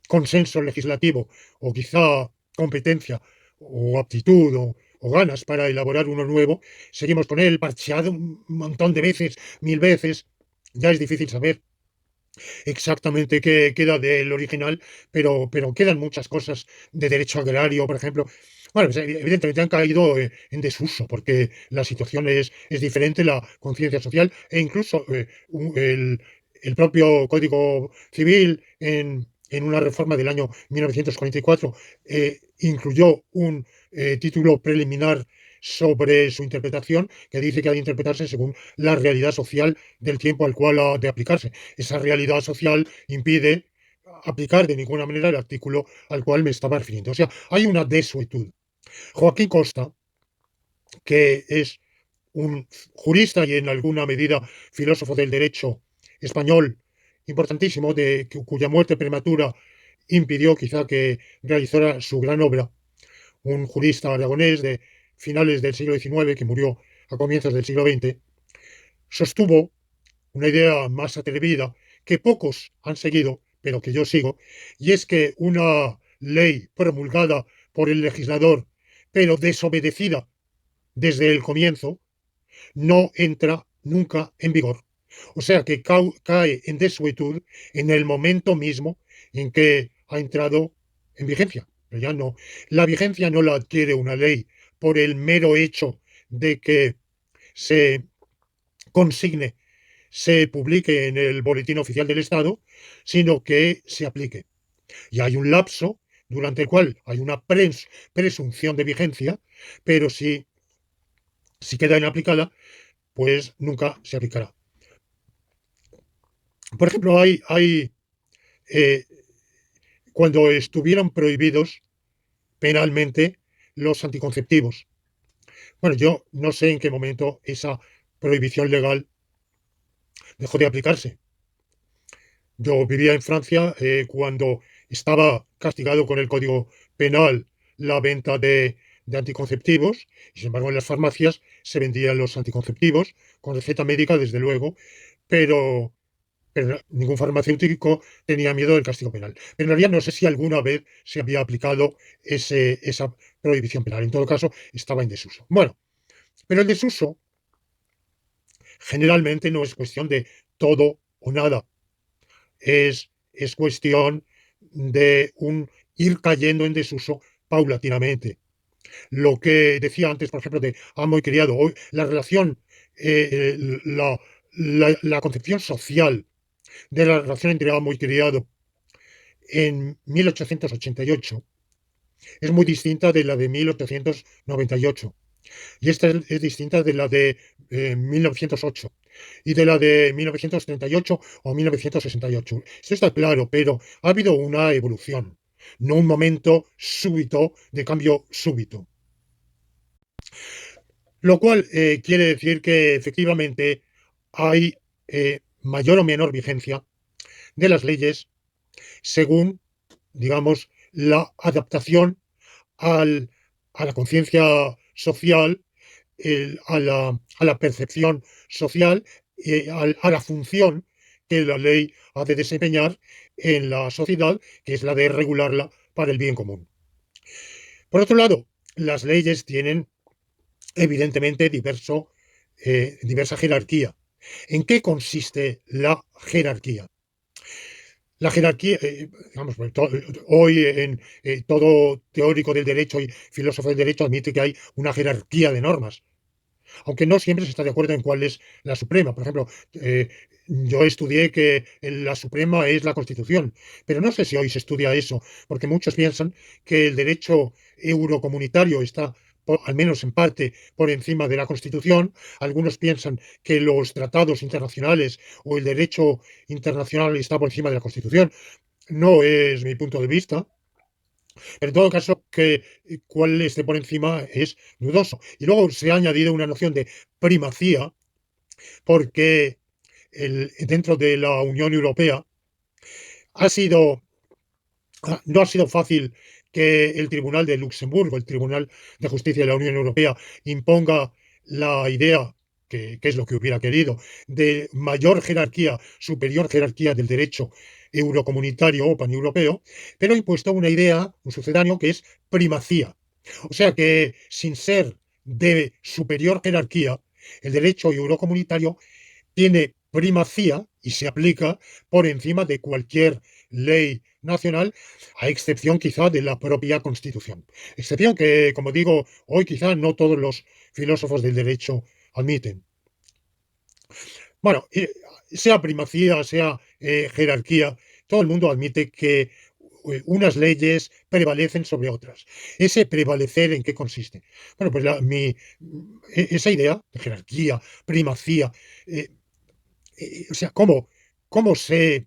consenso legislativo o quizá competencia o aptitud o ganas para elaborar uno nuevo. Seguimos con él parcheado un montón de veces, 1000 veces. Ya es difícil saber exactamente qué queda del original, pero quedan muchas cosas de derecho agrario, por ejemplo. Bueno, pues, evidentemente han caído en desuso, porque la situación es diferente, la conciencia social, e incluso el propio Código Civil, en una reforma del año 1944, incluyó un título preliminar sobre su interpretación, que dice que ha de interpretarse según la realidad social del tiempo al cual ha de aplicarse. Esa realidad social impide aplicar de ninguna manera el artículo al cual me estaba refiriendo. O sea, hay una desuetud. Joaquín Costa, que es un jurista y en alguna medida filósofo del derecho español importantísimo, cuya muerte prematura impidió quizá que realizara su gran obra, un jurista aragonés de finales del siglo XIX que murió a comienzos del siglo XX, sostuvo una idea más atrevida que pocos han seguido, pero que yo sigo, y es que una ley promulgada por el legislador, pero desobedecida desde el comienzo, no entra nunca en vigor. O sea que cae en desuetud en el momento mismo en que ha entrado en vigencia. Pero ya no. La vigencia no la adquiere una ley por el mero hecho de que se consigne, se publique en el Boletín Oficial del Estado, sino que se aplique. Y hay un lapso durante el cual hay una presunción de vigencia, pero si queda inaplicada, pues nunca se aplicará. Por ejemplo, eh, cuando estuvieron prohibidos penalmente los anticonceptivos. Bueno, yo no sé en qué momento esa prohibición legal dejó de aplicarse. Yo vivía en Francia cuando estaba castigado con el Código Penal la venta de anticonceptivos, y sin embargo en las farmacias se vendían los anticonceptivos con receta médica, desde luego, pero, pero ningún farmacéutico tenía miedo del castigo penal. Pero en realidad no sé si alguna vez se había aplicado esa prohibición penal. En todo caso, estaba en desuso. Bueno, pero el desuso generalmente no es cuestión de todo o nada. Es cuestión de un ir cayendo en desuso paulatinamente. Lo que decía antes, por ejemplo, de amo y criado, hoy la relación, la concepción social de la relación entre amo y criado en 1888 es muy distinta de la de 1898. Y esta es distinta de la de 1908 y de la de 1938 o 1968. Esto está claro, pero ha habido una evolución, no un momento súbito de cambio súbito. Lo cual quiere decir que efectivamente hay mayor o menor vigencia de las leyes según, digamos, la adaptación al, a la conciencia social, a la percepción social a la función que la ley ha de desempeñar en la sociedad, que es la de regularla para el bien común. Por otro lado, las leyes tienen evidentemente diversa jerarquía. ¿En qué consiste la jerarquía? La jerarquía, digamos, hoy todo teórico del derecho y filósofo del derecho admite que hay una jerarquía de normas, aunque no siempre se está de acuerdo en cuál es la suprema. Por ejemplo, yo estudié que la suprema es la Constitución, pero no sé si hoy se estudia eso, porque muchos piensan que el derecho eurocomunitario está, al menos en parte, por encima de la Constitución. Algunos piensan que los tratados internacionales o el derecho internacional está por encima de la Constitución. No es mi punto de vista. Pero en todo caso, que cuál esté por encima es dudoso. Y luego se ha añadido una noción de primacía, porque dentro de la Unión Europea ha sido, no ha sido fácil que el Tribunal de Luxemburgo, el Tribunal de Justicia de la Unión Europea, imponga la idea, que es lo que hubiera querido, de mayor jerarquía, superior jerarquía del derecho eurocomunitario o paneuropeo, pero ha impuesto una idea, un sucedáneo, que es primacía. O sea que, sin ser de superior jerarquía, el derecho eurocomunitario tiene primacía y se aplica por encima de cualquier ley nacional, a excepción quizá de la propia Constitución. Excepción que, como digo, hoy quizá no todos los filósofos del derecho admiten. Bueno, sea primacía, sea jerarquía, todo el mundo admite que unas leyes prevalecen sobre otras. ¿Ese prevalecer en qué consiste? Bueno, pues esa idea de jerarquía, primacía, eh, o sea, cómo se,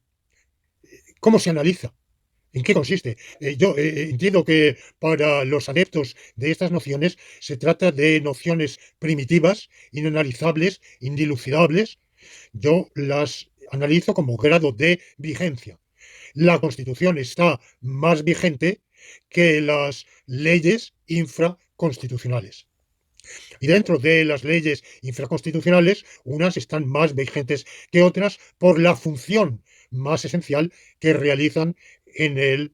cómo se analiza? ¿En qué consiste? Yo entiendo que para los adeptos de estas nociones se trata de nociones primitivas, inanalizables, indilucidables. Yo las analizo como grado de vigencia. La Constitución está más vigente que las leyes infraconstitucionales. Y dentro de las leyes infraconstitucionales, unas están más vigentes que otras por la función más esencial que realizan en el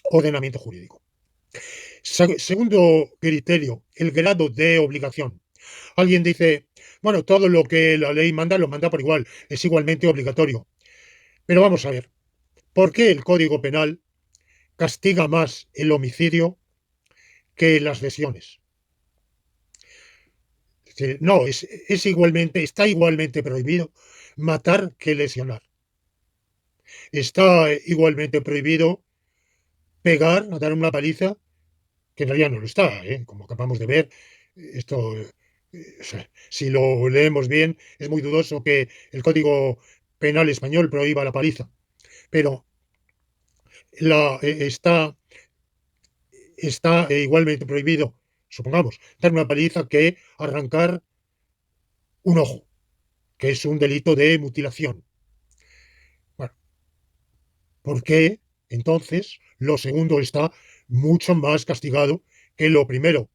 ordenamiento jurídico. Segundo criterio, el grado de obligación. Alguien dice, bueno, todo lo que la ley manda lo manda por igual, es igualmente obligatorio. Pero vamos a ver, ¿por qué el Código Penal castiga más el homicidio que las lesiones? No, está igualmente prohibido matar que lesionar. Está igualmente prohibido pegar, dar una paliza, que en realidad no lo está, ¿eh? Como acabamos de ver, esto, o sea, si lo leemos bien, es muy dudoso que el Código Penal español prohíba la paliza, pero está igualmente prohibido, supongamos, dar una paliza que arrancar un ojo, que es un delito de mutilación. Bueno, ¿por qué entonces lo segundo está mucho más castigado que lo primero?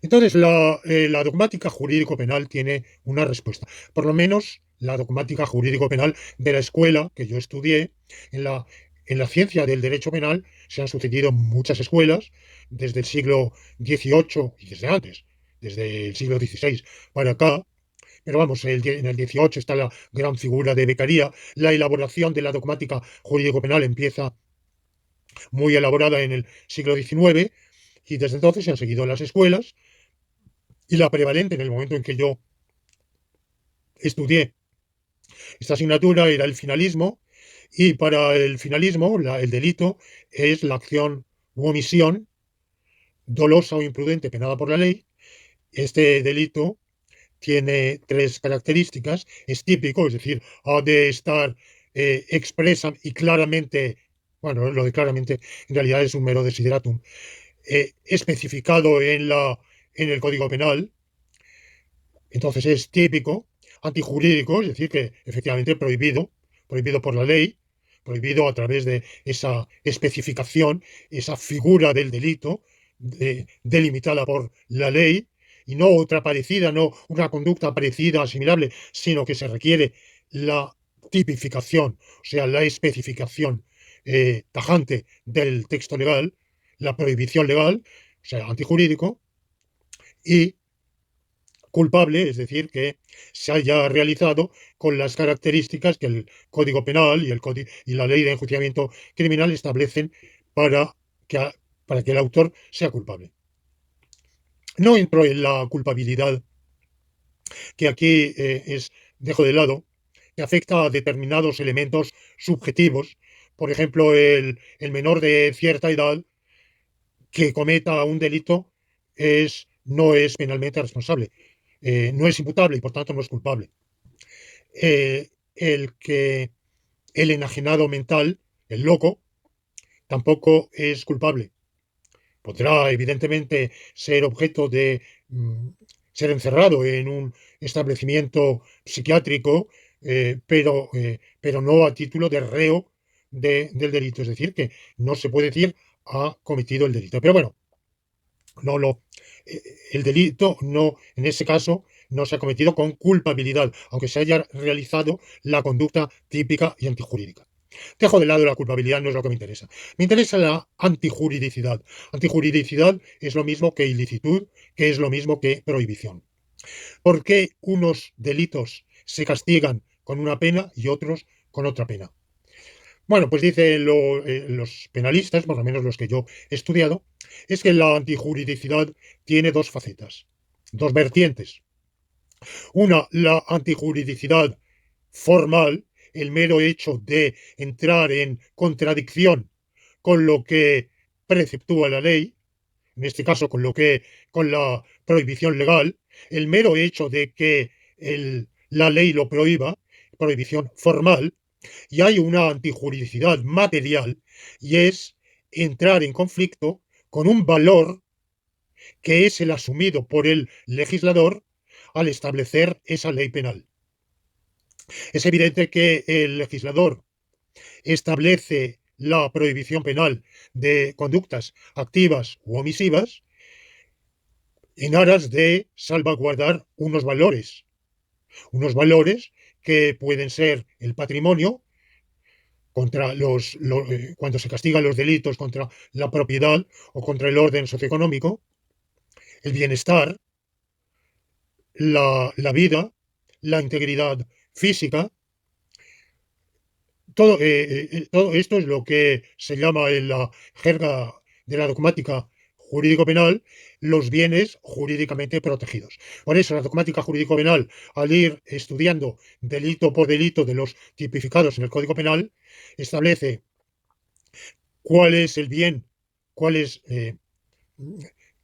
Entonces, la dogmática jurídico-penal tiene una respuesta. Por lo menos la dogmática jurídico-penal de la escuela que yo estudié, en la ciencia del derecho penal se han sucedido muchas escuelas desde el siglo XVIII y desde antes, desde el siglo XVI para acá. Pero vamos, en el XVIII está la gran figura de Beccaria. La elaboración de la dogmática jurídico-penal empieza muy elaborada en el siglo XIX y desde entonces se han seguido las escuelas y la prevalente en el momento en que yo estudié esta asignatura era el finalismo y para el finalismo el delito es la acción u omisión dolosa o imprudente penada por la ley. Este delito tiene tres características. Es típico, es decir, ha de estar expresa y claramente, bueno, lo de claramente en realidad es un mero desideratum, especificado en el Código Penal. Entonces es típico, antijurídico, es decir, que efectivamente prohibido por la ley, prohibido a través de esa especificación, esa figura del delito delimitada por la ley, y no otra parecida, no una conducta parecida, asimilable, sino que se requiere la tipificación, o sea, la especificación tajante del texto legal, la prohibición legal, o sea, antijurídico, y culpable, es decir, que se haya realizado con las características que el Código Penal y la Ley de Enjuiciamiento Criminal establecen para que, para que el autor sea culpable. No entro en la culpabilidad, que aquí dejo de lado, que afecta a determinados elementos subjetivos. Por ejemplo, el menor de cierta edad que cometa un delito no es penalmente responsable, no es imputable y por tanto no es culpable. El enajenado mental, el loco, tampoco es culpable. Podrá, evidentemente, ser objeto de ser encerrado en un establecimiento psiquiátrico, pero no a título de reo del delito. Es decir, que no se puede decir ha cometido el delito. Pero bueno, no lo, el delito no, en ese caso, no se ha cometido con culpabilidad, aunque se haya realizado la conducta típica y antijurídica. Dejo de lado la culpabilidad, no es lo que me interesa. Me interesa la antijuridicidad. Antijuridicidad es lo mismo que ilicitud, que es lo mismo que prohibición. ¿Por qué unos delitos se castigan con una pena y otros con otra pena? Bueno, pues dicen los penalistas, por lo menos los que yo he estudiado, es que la antijuridicidad tiene dos facetas, dos vertientes. Una, la antijuridicidad formal, el mero hecho de entrar en contradicción con lo que preceptúa la ley, en este caso con la prohibición legal, el mero hecho de que la ley lo prohíba, prohibición formal, y hay una antijuridicidad material, y es entrar en conflicto con un valor que es el asumido por el legislador al establecer esa ley penal. Es evidente que el legislador establece la prohibición penal de conductas activas u omisivas en aras de salvaguardar unos valores que pueden ser el patrimonio contra cuando se castigan los delitos contra la propiedad o contra el orden socioeconómico, el bienestar, la vida, la integridad física. Todo esto es lo que se llama en la jerga de la dogmática jurídico-penal los bienes jurídicamente protegidos. Por eso la dogmática jurídico-penal, al ir estudiando delito por delito de los tipificados en el Código Penal, establece cuál es el bien, cuál es, eh,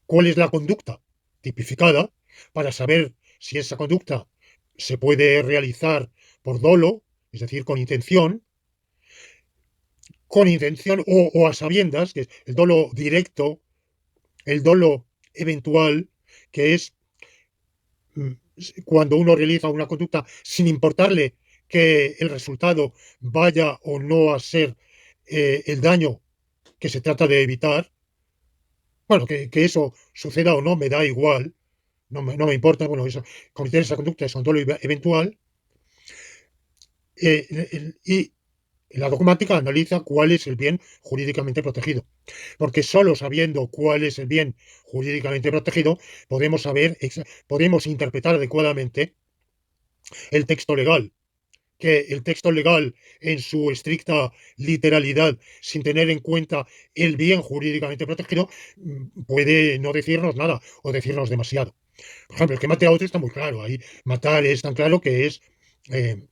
cuál es la conducta tipificada para saber si esa conducta se puede realizar por dolo, es decir, con intención o a sabiendas, que es el dolo directo, el dolo eventual, que es cuando uno realiza una conducta sin importarle que el resultado vaya o no a ser el daño que se trata de evitar. Bueno, que eso suceda o no me da igual, no me importa, bueno, eso, cometer esa conducta es un dolo eventual, y la dogmática analiza cuál es el bien jurídicamente protegido, porque solo sabiendo cuál es el bien jurídicamente protegido podemos interpretar adecuadamente el texto legal, que el texto legal en su estricta literalidad, sin tener en cuenta el bien jurídicamente protegido, puede no decirnos nada o decirnos demasiado. Por ejemplo, el que mate a otro está muy claro, ahí matar es tan claro que es... eh,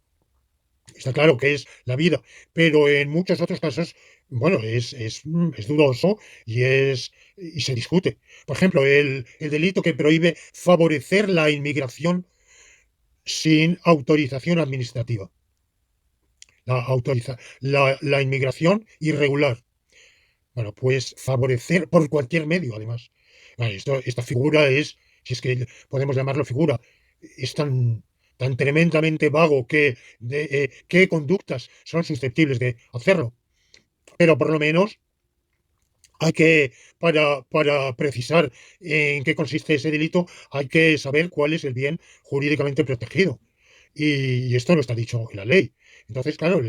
Está claro que es la vida, pero en muchos otros casos, bueno, es dudoso y se discute. Por ejemplo, el delito que prohíbe favorecer la inmigración sin autorización administrativa, la inmigración irregular. Bueno, pues favorecer por cualquier medio, además. Vale, esta figura si es que podemos llamarlo figura, es tan tremendamente vago qué conductas son susceptibles de hacerlo. Pero por lo menos hay que, para precisar en qué consiste ese delito, hay que saber cuál es el bien jurídicamente protegido. Y esto no está dicho en la ley. Entonces, claro,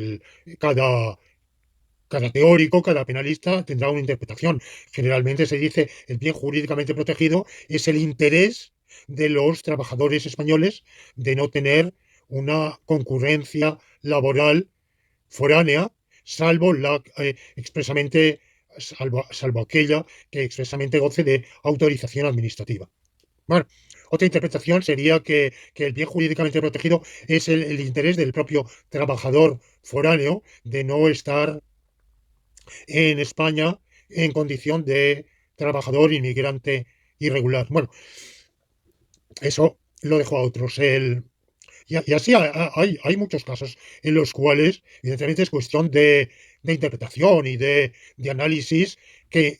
cada, cada teórico, cada penalista tendrá una interpretación. Generalmente se dice el bien jurídicamente protegido es el interés de los trabajadores españoles de no tener una concurrencia laboral foránea, salvo salvo aquella que expresamente goce de autorización administrativa. Bueno, otra interpretación sería que el bien jurídicamente protegido es el interés del propio trabajador foráneo de no estar en España en condición de trabajador inmigrante irregular. Bueno, eso lo dejo a otros. Y así hay muchos casos en los cuales, evidentemente, es cuestión de interpretación y de análisis que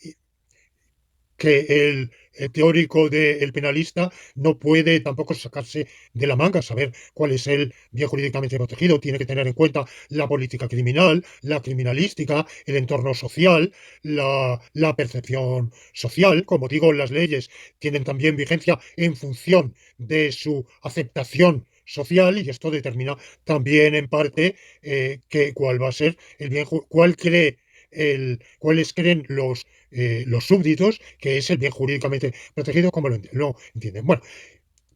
el teórico del penalista no puede tampoco sacarse de la manga, saber cuál es el bien jurídicamente protegido. Tiene que tener en cuenta la política criminal, la criminalística, el entorno social, la percepción social. Como digo, las leyes tienen también vigencia en función de su aceptación social y esto determina también en parte cuál va a ser el bien, cuál cree cuáles creen los súbditos, que es el bien jurídicamente protegido, como lo entienden. Bueno,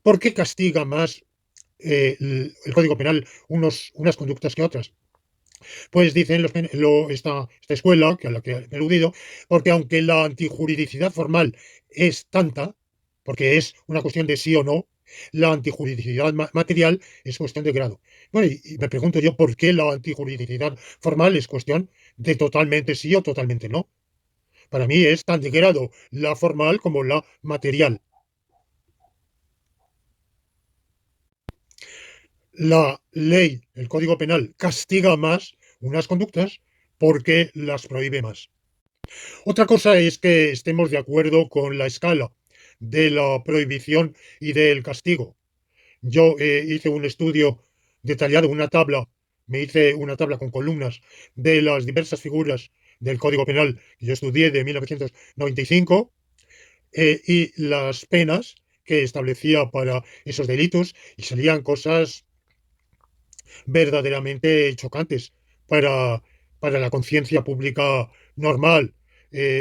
¿por qué castiga más el Código Penal unas conductas que otras? Pues dicen esta escuela, que a la que he eludido, porque aunque la antijuridicidad formal es tanta, porque es una cuestión de sí o no, la antijuridicidad material es cuestión de grado. Bueno, y me pregunto yo por qué la antijuridicidad formal es cuestión de totalmente sí o totalmente no. Para mí es tan de grado la formal como la material. La ley, el Código Penal, castiga más unas conductas porque las prohíbe más. Otra cosa es que estemos de acuerdo con la escala de la prohibición y del castigo. Yo hice un estudio detallado, me hice una tabla con columnas de las diversas figuras del Código Penal que yo estudié de 1995 y las penas que establecía para esos delitos y salían cosas verdaderamente chocantes para, para la conciencia pública normal.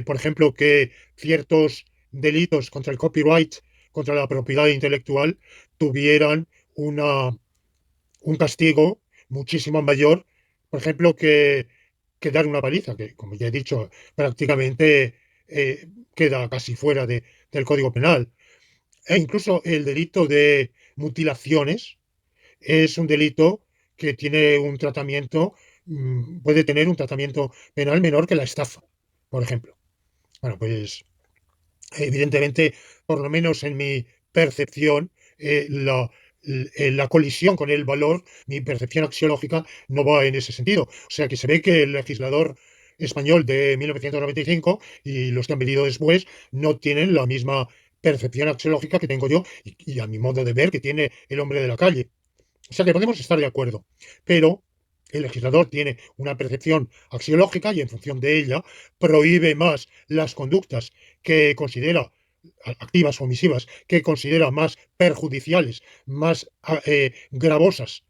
Por ejemplo, que ciertos delitos contra el copyright, contra la propiedad intelectual, tuvieran un castigo muchísimo mayor, por ejemplo, que dar una paliza, que, como ya he dicho, prácticamente queda casi fuera del Código Penal. E incluso el delito de mutilaciones es un delito que tiene un tratamiento, puede tener un tratamiento penal menor que la estafa, por ejemplo. Bueno, pues evidentemente, por lo menos en mi percepción, la colisión con el valor, mi percepción axiológica no va en ese sentido. O sea que se ve que el legislador español de 1995 y los que han venido después no tienen la misma percepción axiológica que tengo yo y a mi modo de ver que tiene el hombre de la calle. O sea que podemos estar de acuerdo, pero el legislador tiene una percepción axiológica y en función de ella prohíbe más las conductas que considera activas o omisivas, que considera más perjudiciales, más gravosas,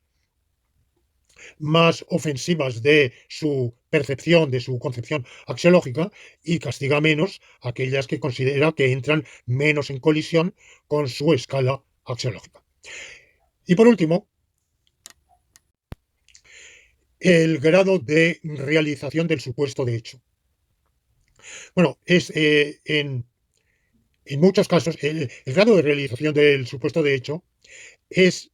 más ofensivas de su percepción, de su concepción axiológica, y castiga menos aquellas que considera que entran menos en colisión con su escala axiológica. Y por último, el grado de realización del supuesto de hecho. Bueno, en muchos casos el grado de realización del supuesto de hecho es,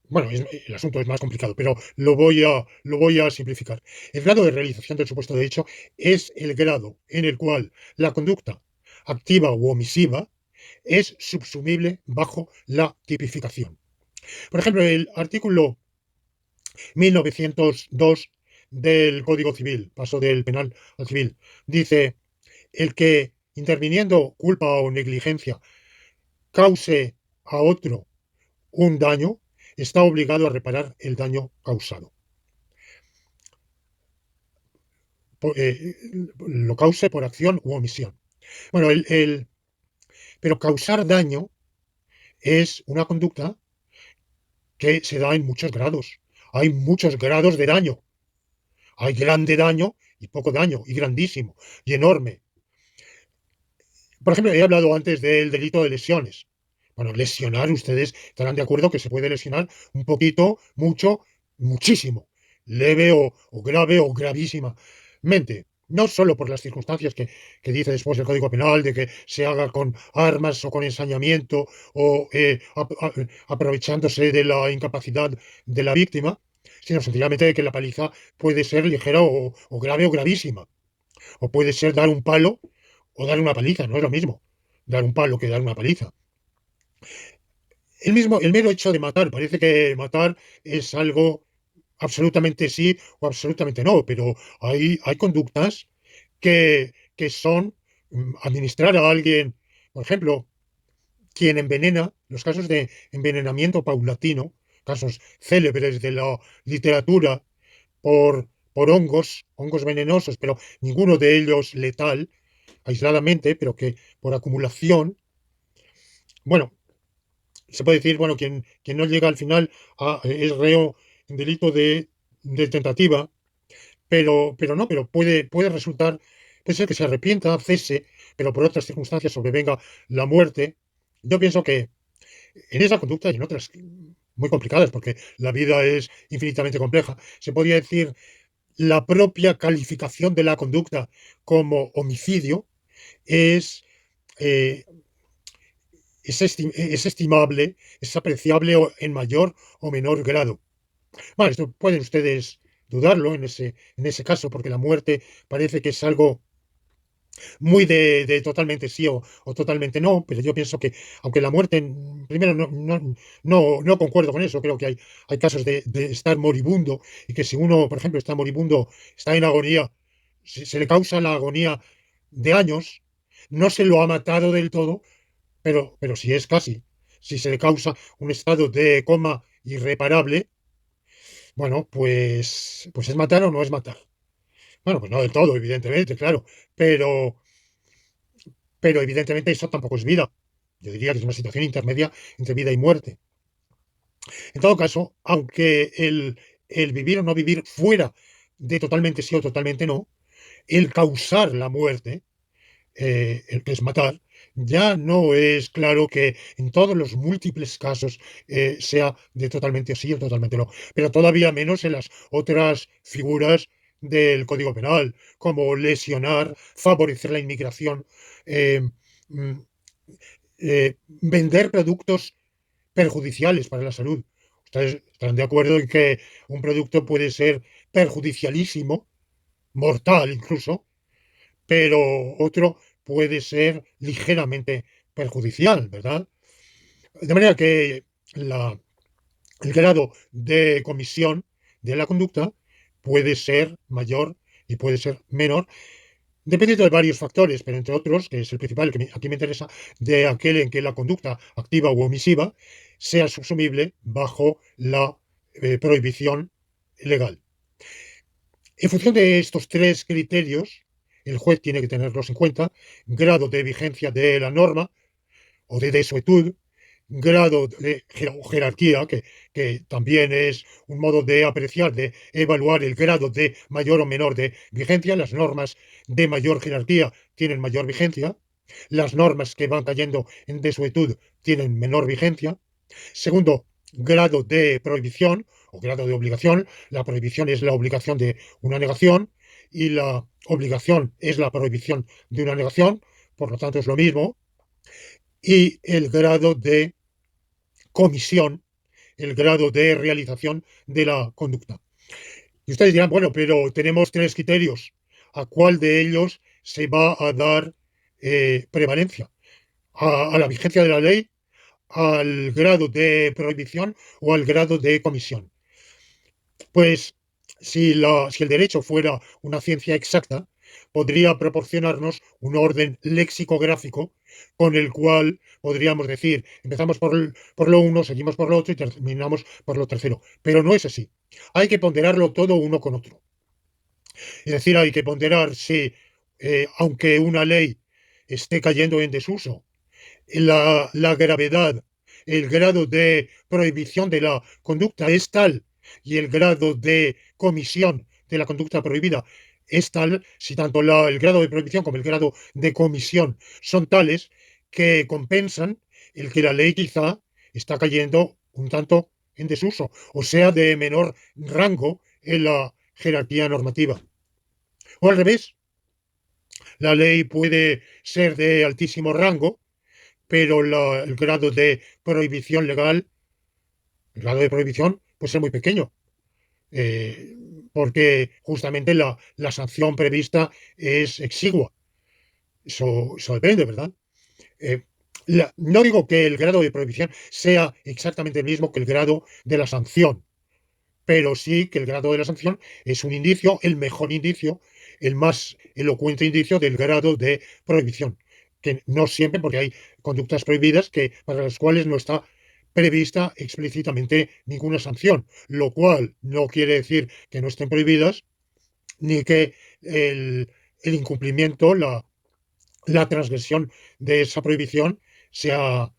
bueno, el asunto es más complicado, pero lo voy a simplificar. El grado de realización del supuesto de hecho es el grado en el cual la conducta activa u omisiva es subsumible bajo la tipificación. Por ejemplo, el artículo 1902 del Código Civil, paso del penal al civil, dice: el que, interviniendo culpa o negligencia, cause a otro un daño, está obligado a reparar el daño causado. lo cause por acción u omisión. Bueno, pero causar daño es una conducta que se da en muchos grados. Hay muchos grados de daño. Hay grande daño y poco daño, y grandísimo, y enorme. Por ejemplo, he hablado antes del delito de lesiones. Bueno, lesionar, ustedes estarán de acuerdo que se puede lesionar un poquito, mucho, muchísimo, leve o grave o gravísimamente. No solo por las circunstancias que dice después el Código Penal, de que se haga con armas o con ensañamiento o aprovechándose de la incapacidad de la víctima, sino sencillamente de que la paliza puede ser ligera o grave o gravísima. O puede ser dar un palo o dar una paliza, no es lo mismo dar un palo que dar una paliza. El mero hecho de matar, parece que matar es algo absolutamente sí o absolutamente no, pero hay conductas que son administrar a alguien, por ejemplo, quien envenena, los casos de envenenamiento paulatino, casos célebres de la literatura por hongos venenosos, pero ninguno de ellos letal, aisladamente, pero que por acumulación, bueno, se puede decir, bueno, quien no llega al final es reo en delito de tentativa, pero puede resultar, puede ser que se arrepienta, cese, pero por otras circunstancias sobrevenga la muerte. Yo pienso que en esa conducta y en otras muy complicadas, porque la vida es infinitamente compleja, se podría decir la propia calificación de la conducta como homicidio es eh, es estimable, es apreciable en mayor o menor grado. Bueno, esto pueden ustedes dudarlo en ese caso, porque la muerte parece que es algo muy de totalmente sí o totalmente no, pero yo pienso que, aunque la muerte, primero, no concuerdo con eso, creo que hay casos de estar moribundo y que si uno, por ejemplo, está moribundo, está en agonía, si se le causa la agonía de años, no se lo ha matado del todo, pero si es casi, si se le causa un estado de coma irreparable, bueno, pues es matar o no es matar. Bueno, pues no del todo, evidentemente, claro, pero, pero evidentemente eso tampoco es vida. Yo diría que es una situación intermedia entre vida y muerte. En todo caso, aunque el vivir o no vivir fuera de totalmente sí o totalmente no, el causar la muerte, el que es matar, ya no es claro que en todos los múltiples casos sea de totalmente sí o totalmente no, pero todavía menos en las otras figuras del Código Penal, como lesionar, favorecer la inmigración, eh, mm, vender productos perjudiciales para la salud. Ustedes estarán de acuerdo en que un producto puede ser perjudicialísimo, mortal incluso, pero otro puede ser ligeramente perjudicial, ¿verdad? De manera que el grado de comisión de la conducta puede ser mayor y puede ser menor, dependiendo de varios factores, pero entre otros, que es el principal, que aquí me interesa, de aquel en que la conducta activa u omisiva sea subsumible bajo la prohibición legal. En función de estos tres criterios, el juez tiene que tenerlos en cuenta: grado de vigencia de la norma o de desuetud, grado de jerarquía, que también es un modo de apreciar, de evaluar el grado de mayor o menor de vigencia. Las normas de mayor jerarquía tienen mayor vigencia, las normas que van cayendo en desuetud tienen menor vigencia. Segundo, grado de prohibición o grado de obligación. La prohibición es la obligación de una negación y la obligación es la prohibición de una negación, por lo tanto es lo mismo. Y el grado de comisión, el grado de realización de la conducta. Y ustedes dirán, bueno, pero tenemos tres criterios. ¿A cuál de ellos se va a dar prevalencia? ¿A la vigencia de la ley, al grado de prohibición o al grado de comisión? Pues si el derecho fuera una ciencia exacta, podría proporcionarnos un orden lexicográfico con el cual podríamos decir, empezamos por lo uno, seguimos por lo otro y terminamos por lo tercero. Pero no es así. Hay que ponderarlo todo uno con otro. Es decir, hay que ponderar si, aunque una ley esté cayendo en desuso, la gravedad, el grado de prohibición de la conducta es tal y el grado de comisión de la conducta prohibida es tal, si tanto el grado de prohibición como el grado de comisión son tales que compensan el que la ley quizá está cayendo un tanto en desuso, o sea, de menor rango en la jerarquía normativa. O al revés, la ley puede ser de altísimo rango, pero el grado de prohibición legal, el grado de prohibición puede ser muy pequeño, eh, porque justamente la sanción prevista es exigua. Eso depende, ¿verdad? Eh, no digo que el grado de prohibición sea exactamente el mismo que el grado de la sanción, pero sí que el grado de la sanción es un indicio, el mejor indicio, el más elocuente indicio del grado de prohibición, que no siempre, porque hay conductas prohibidas que, para las cuales no está prevista explícitamente ninguna sanción, lo cual no quiere decir que no estén prohibidas, ni que el incumplimiento, la transgresión de esa prohibición sea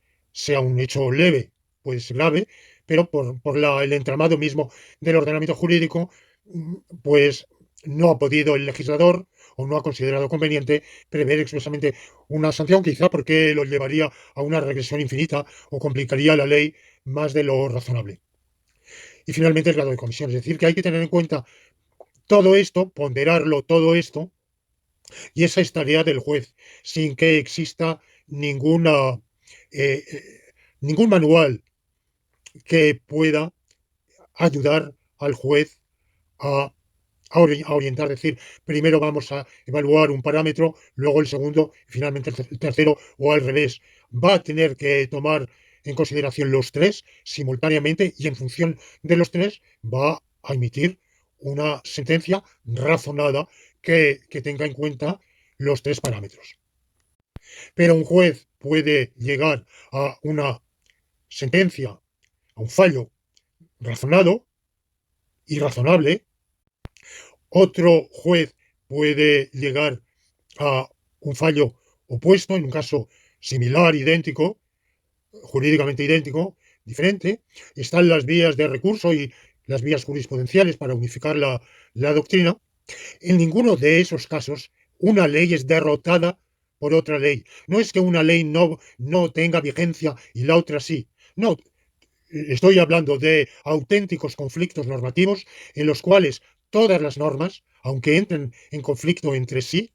un hecho leve, pues grave, pero por el entramado mismo del ordenamiento jurídico, pues no ha podido el legislador o no ha considerado conveniente prever expresamente una sanción, quizá porque lo llevaría a una regresión infinita o complicaría la ley más de lo razonable. Y finalmente el grado de comisión, es decir, que hay que tener en cuenta todo esto, ponderarlo todo esto, y esa es tarea del juez, sin que exista ninguna, eh, eh, ningún manual que pueda ayudar al juez a, a orientar. Es decir, primero vamos a evaluar un parámetro, luego el segundo, finalmente el tercero, o al revés. Va a tener que tomar en consideración los tres simultáneamente y en función de los tres va a emitir una sentencia razonada que tenga en cuenta los tres parámetros. Pero un juez puede llegar a una sentencia, a un fallo razonado y razonable. Otro juez puede llegar a un fallo opuesto, en un caso similar, idéntico, jurídicamente idéntico, diferente. Están las vías de recurso y las vías jurisprudenciales para unificar la doctrina. En ninguno de esos casos una ley es derrotada por otra ley. No es que una ley no tenga vigencia y la otra sí. No, estoy hablando de auténticos conflictos normativos en los cuales todas las normas, aunque entren en conflicto entre sí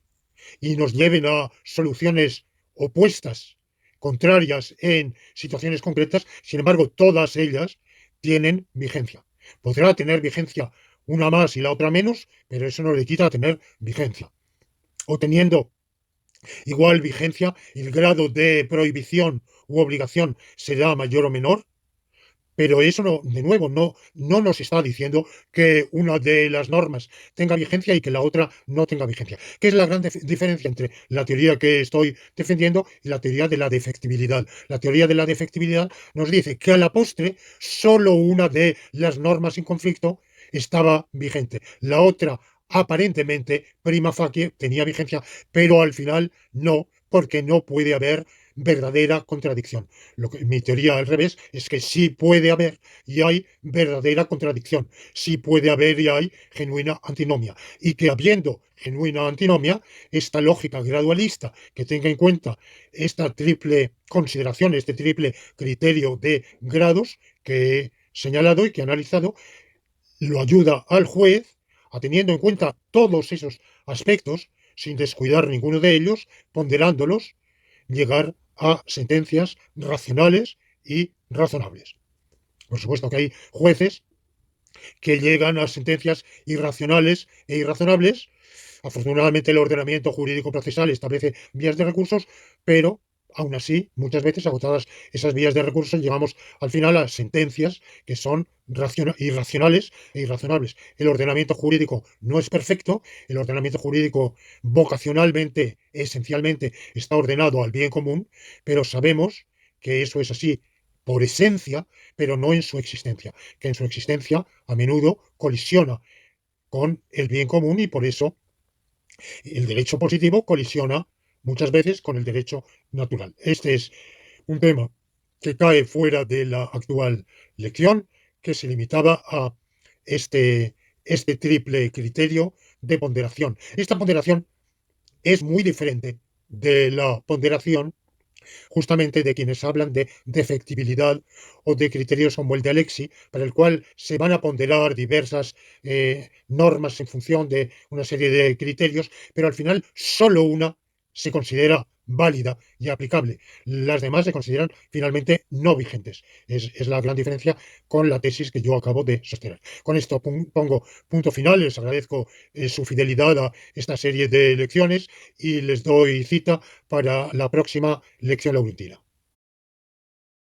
y nos lleven a soluciones opuestas, contrarias en situaciones concretas, sin embargo, todas ellas tienen vigencia. Podrá tener vigencia una más y la otra menos, pero eso no le quita tener vigencia. O teniendo igual vigencia, el grado de prohibición u obligación será mayor o menor, pero eso no, de nuevo, no nos está diciendo que una de las normas tenga vigencia y que la otra no tenga vigencia. ¿Qué es la gran diferencia entre la teoría que estoy defendiendo y la teoría de la defectibilidad? La teoría de la defectibilidad nos dice que a la postre solo una de las normas en conflicto estaba vigente. La otra, aparentemente, prima facie, tenía vigencia, pero al final no, porque no puede haber verdadera contradicción. Mi teoría al revés es que sí puede haber y hay verdadera contradicción, sí puede haber y hay genuina antinomia, y que habiendo genuina antinomia, esta lógica gradualista que tenga en cuenta esta triple consideración, este triple criterio de grados que he señalado y que he analizado, lo ayuda al juez a, teniendo en cuenta todos esos aspectos, sin descuidar ninguno de ellos, ponderándolos, llegar a sentencias racionales y razonables. Por supuesto que hay jueces que llegan a sentencias irracionales e irrazonables. Afortunadamente el ordenamiento jurídico procesal establece vías de recursos, pero aún así, muchas veces agotadas esas vías de recursos, llegamos al final a sentencias que son irracionales e irrazonables. El ordenamiento jurídico no es perfecto, el ordenamiento jurídico vocacionalmente, esencialmente, está ordenado al bien común, pero sabemos que eso es así por esencia, pero no en su existencia, que en su existencia a menudo colisiona con el bien común y por eso el derecho positivo colisiona muchas veces con el derecho natural. Este es un tema que cae fuera de la actual lección, que se limitaba a este, este triple criterio de ponderación. Esta ponderación es muy diferente de la ponderación justamente de quienes hablan de defectibilidad o de criterios como el de Alexi, para el cual se van a ponderar diversas normas en función de una serie de criterios, pero al final solo una se considera válida y aplicable. Las demás se consideran finalmente no vigentes. Es la gran diferencia con la tesis que yo acabo de sostener. Con esto pongo punto final. Les agradezco su fidelidad a esta serie de lecciones y les doy cita para la próxima lección laurentina.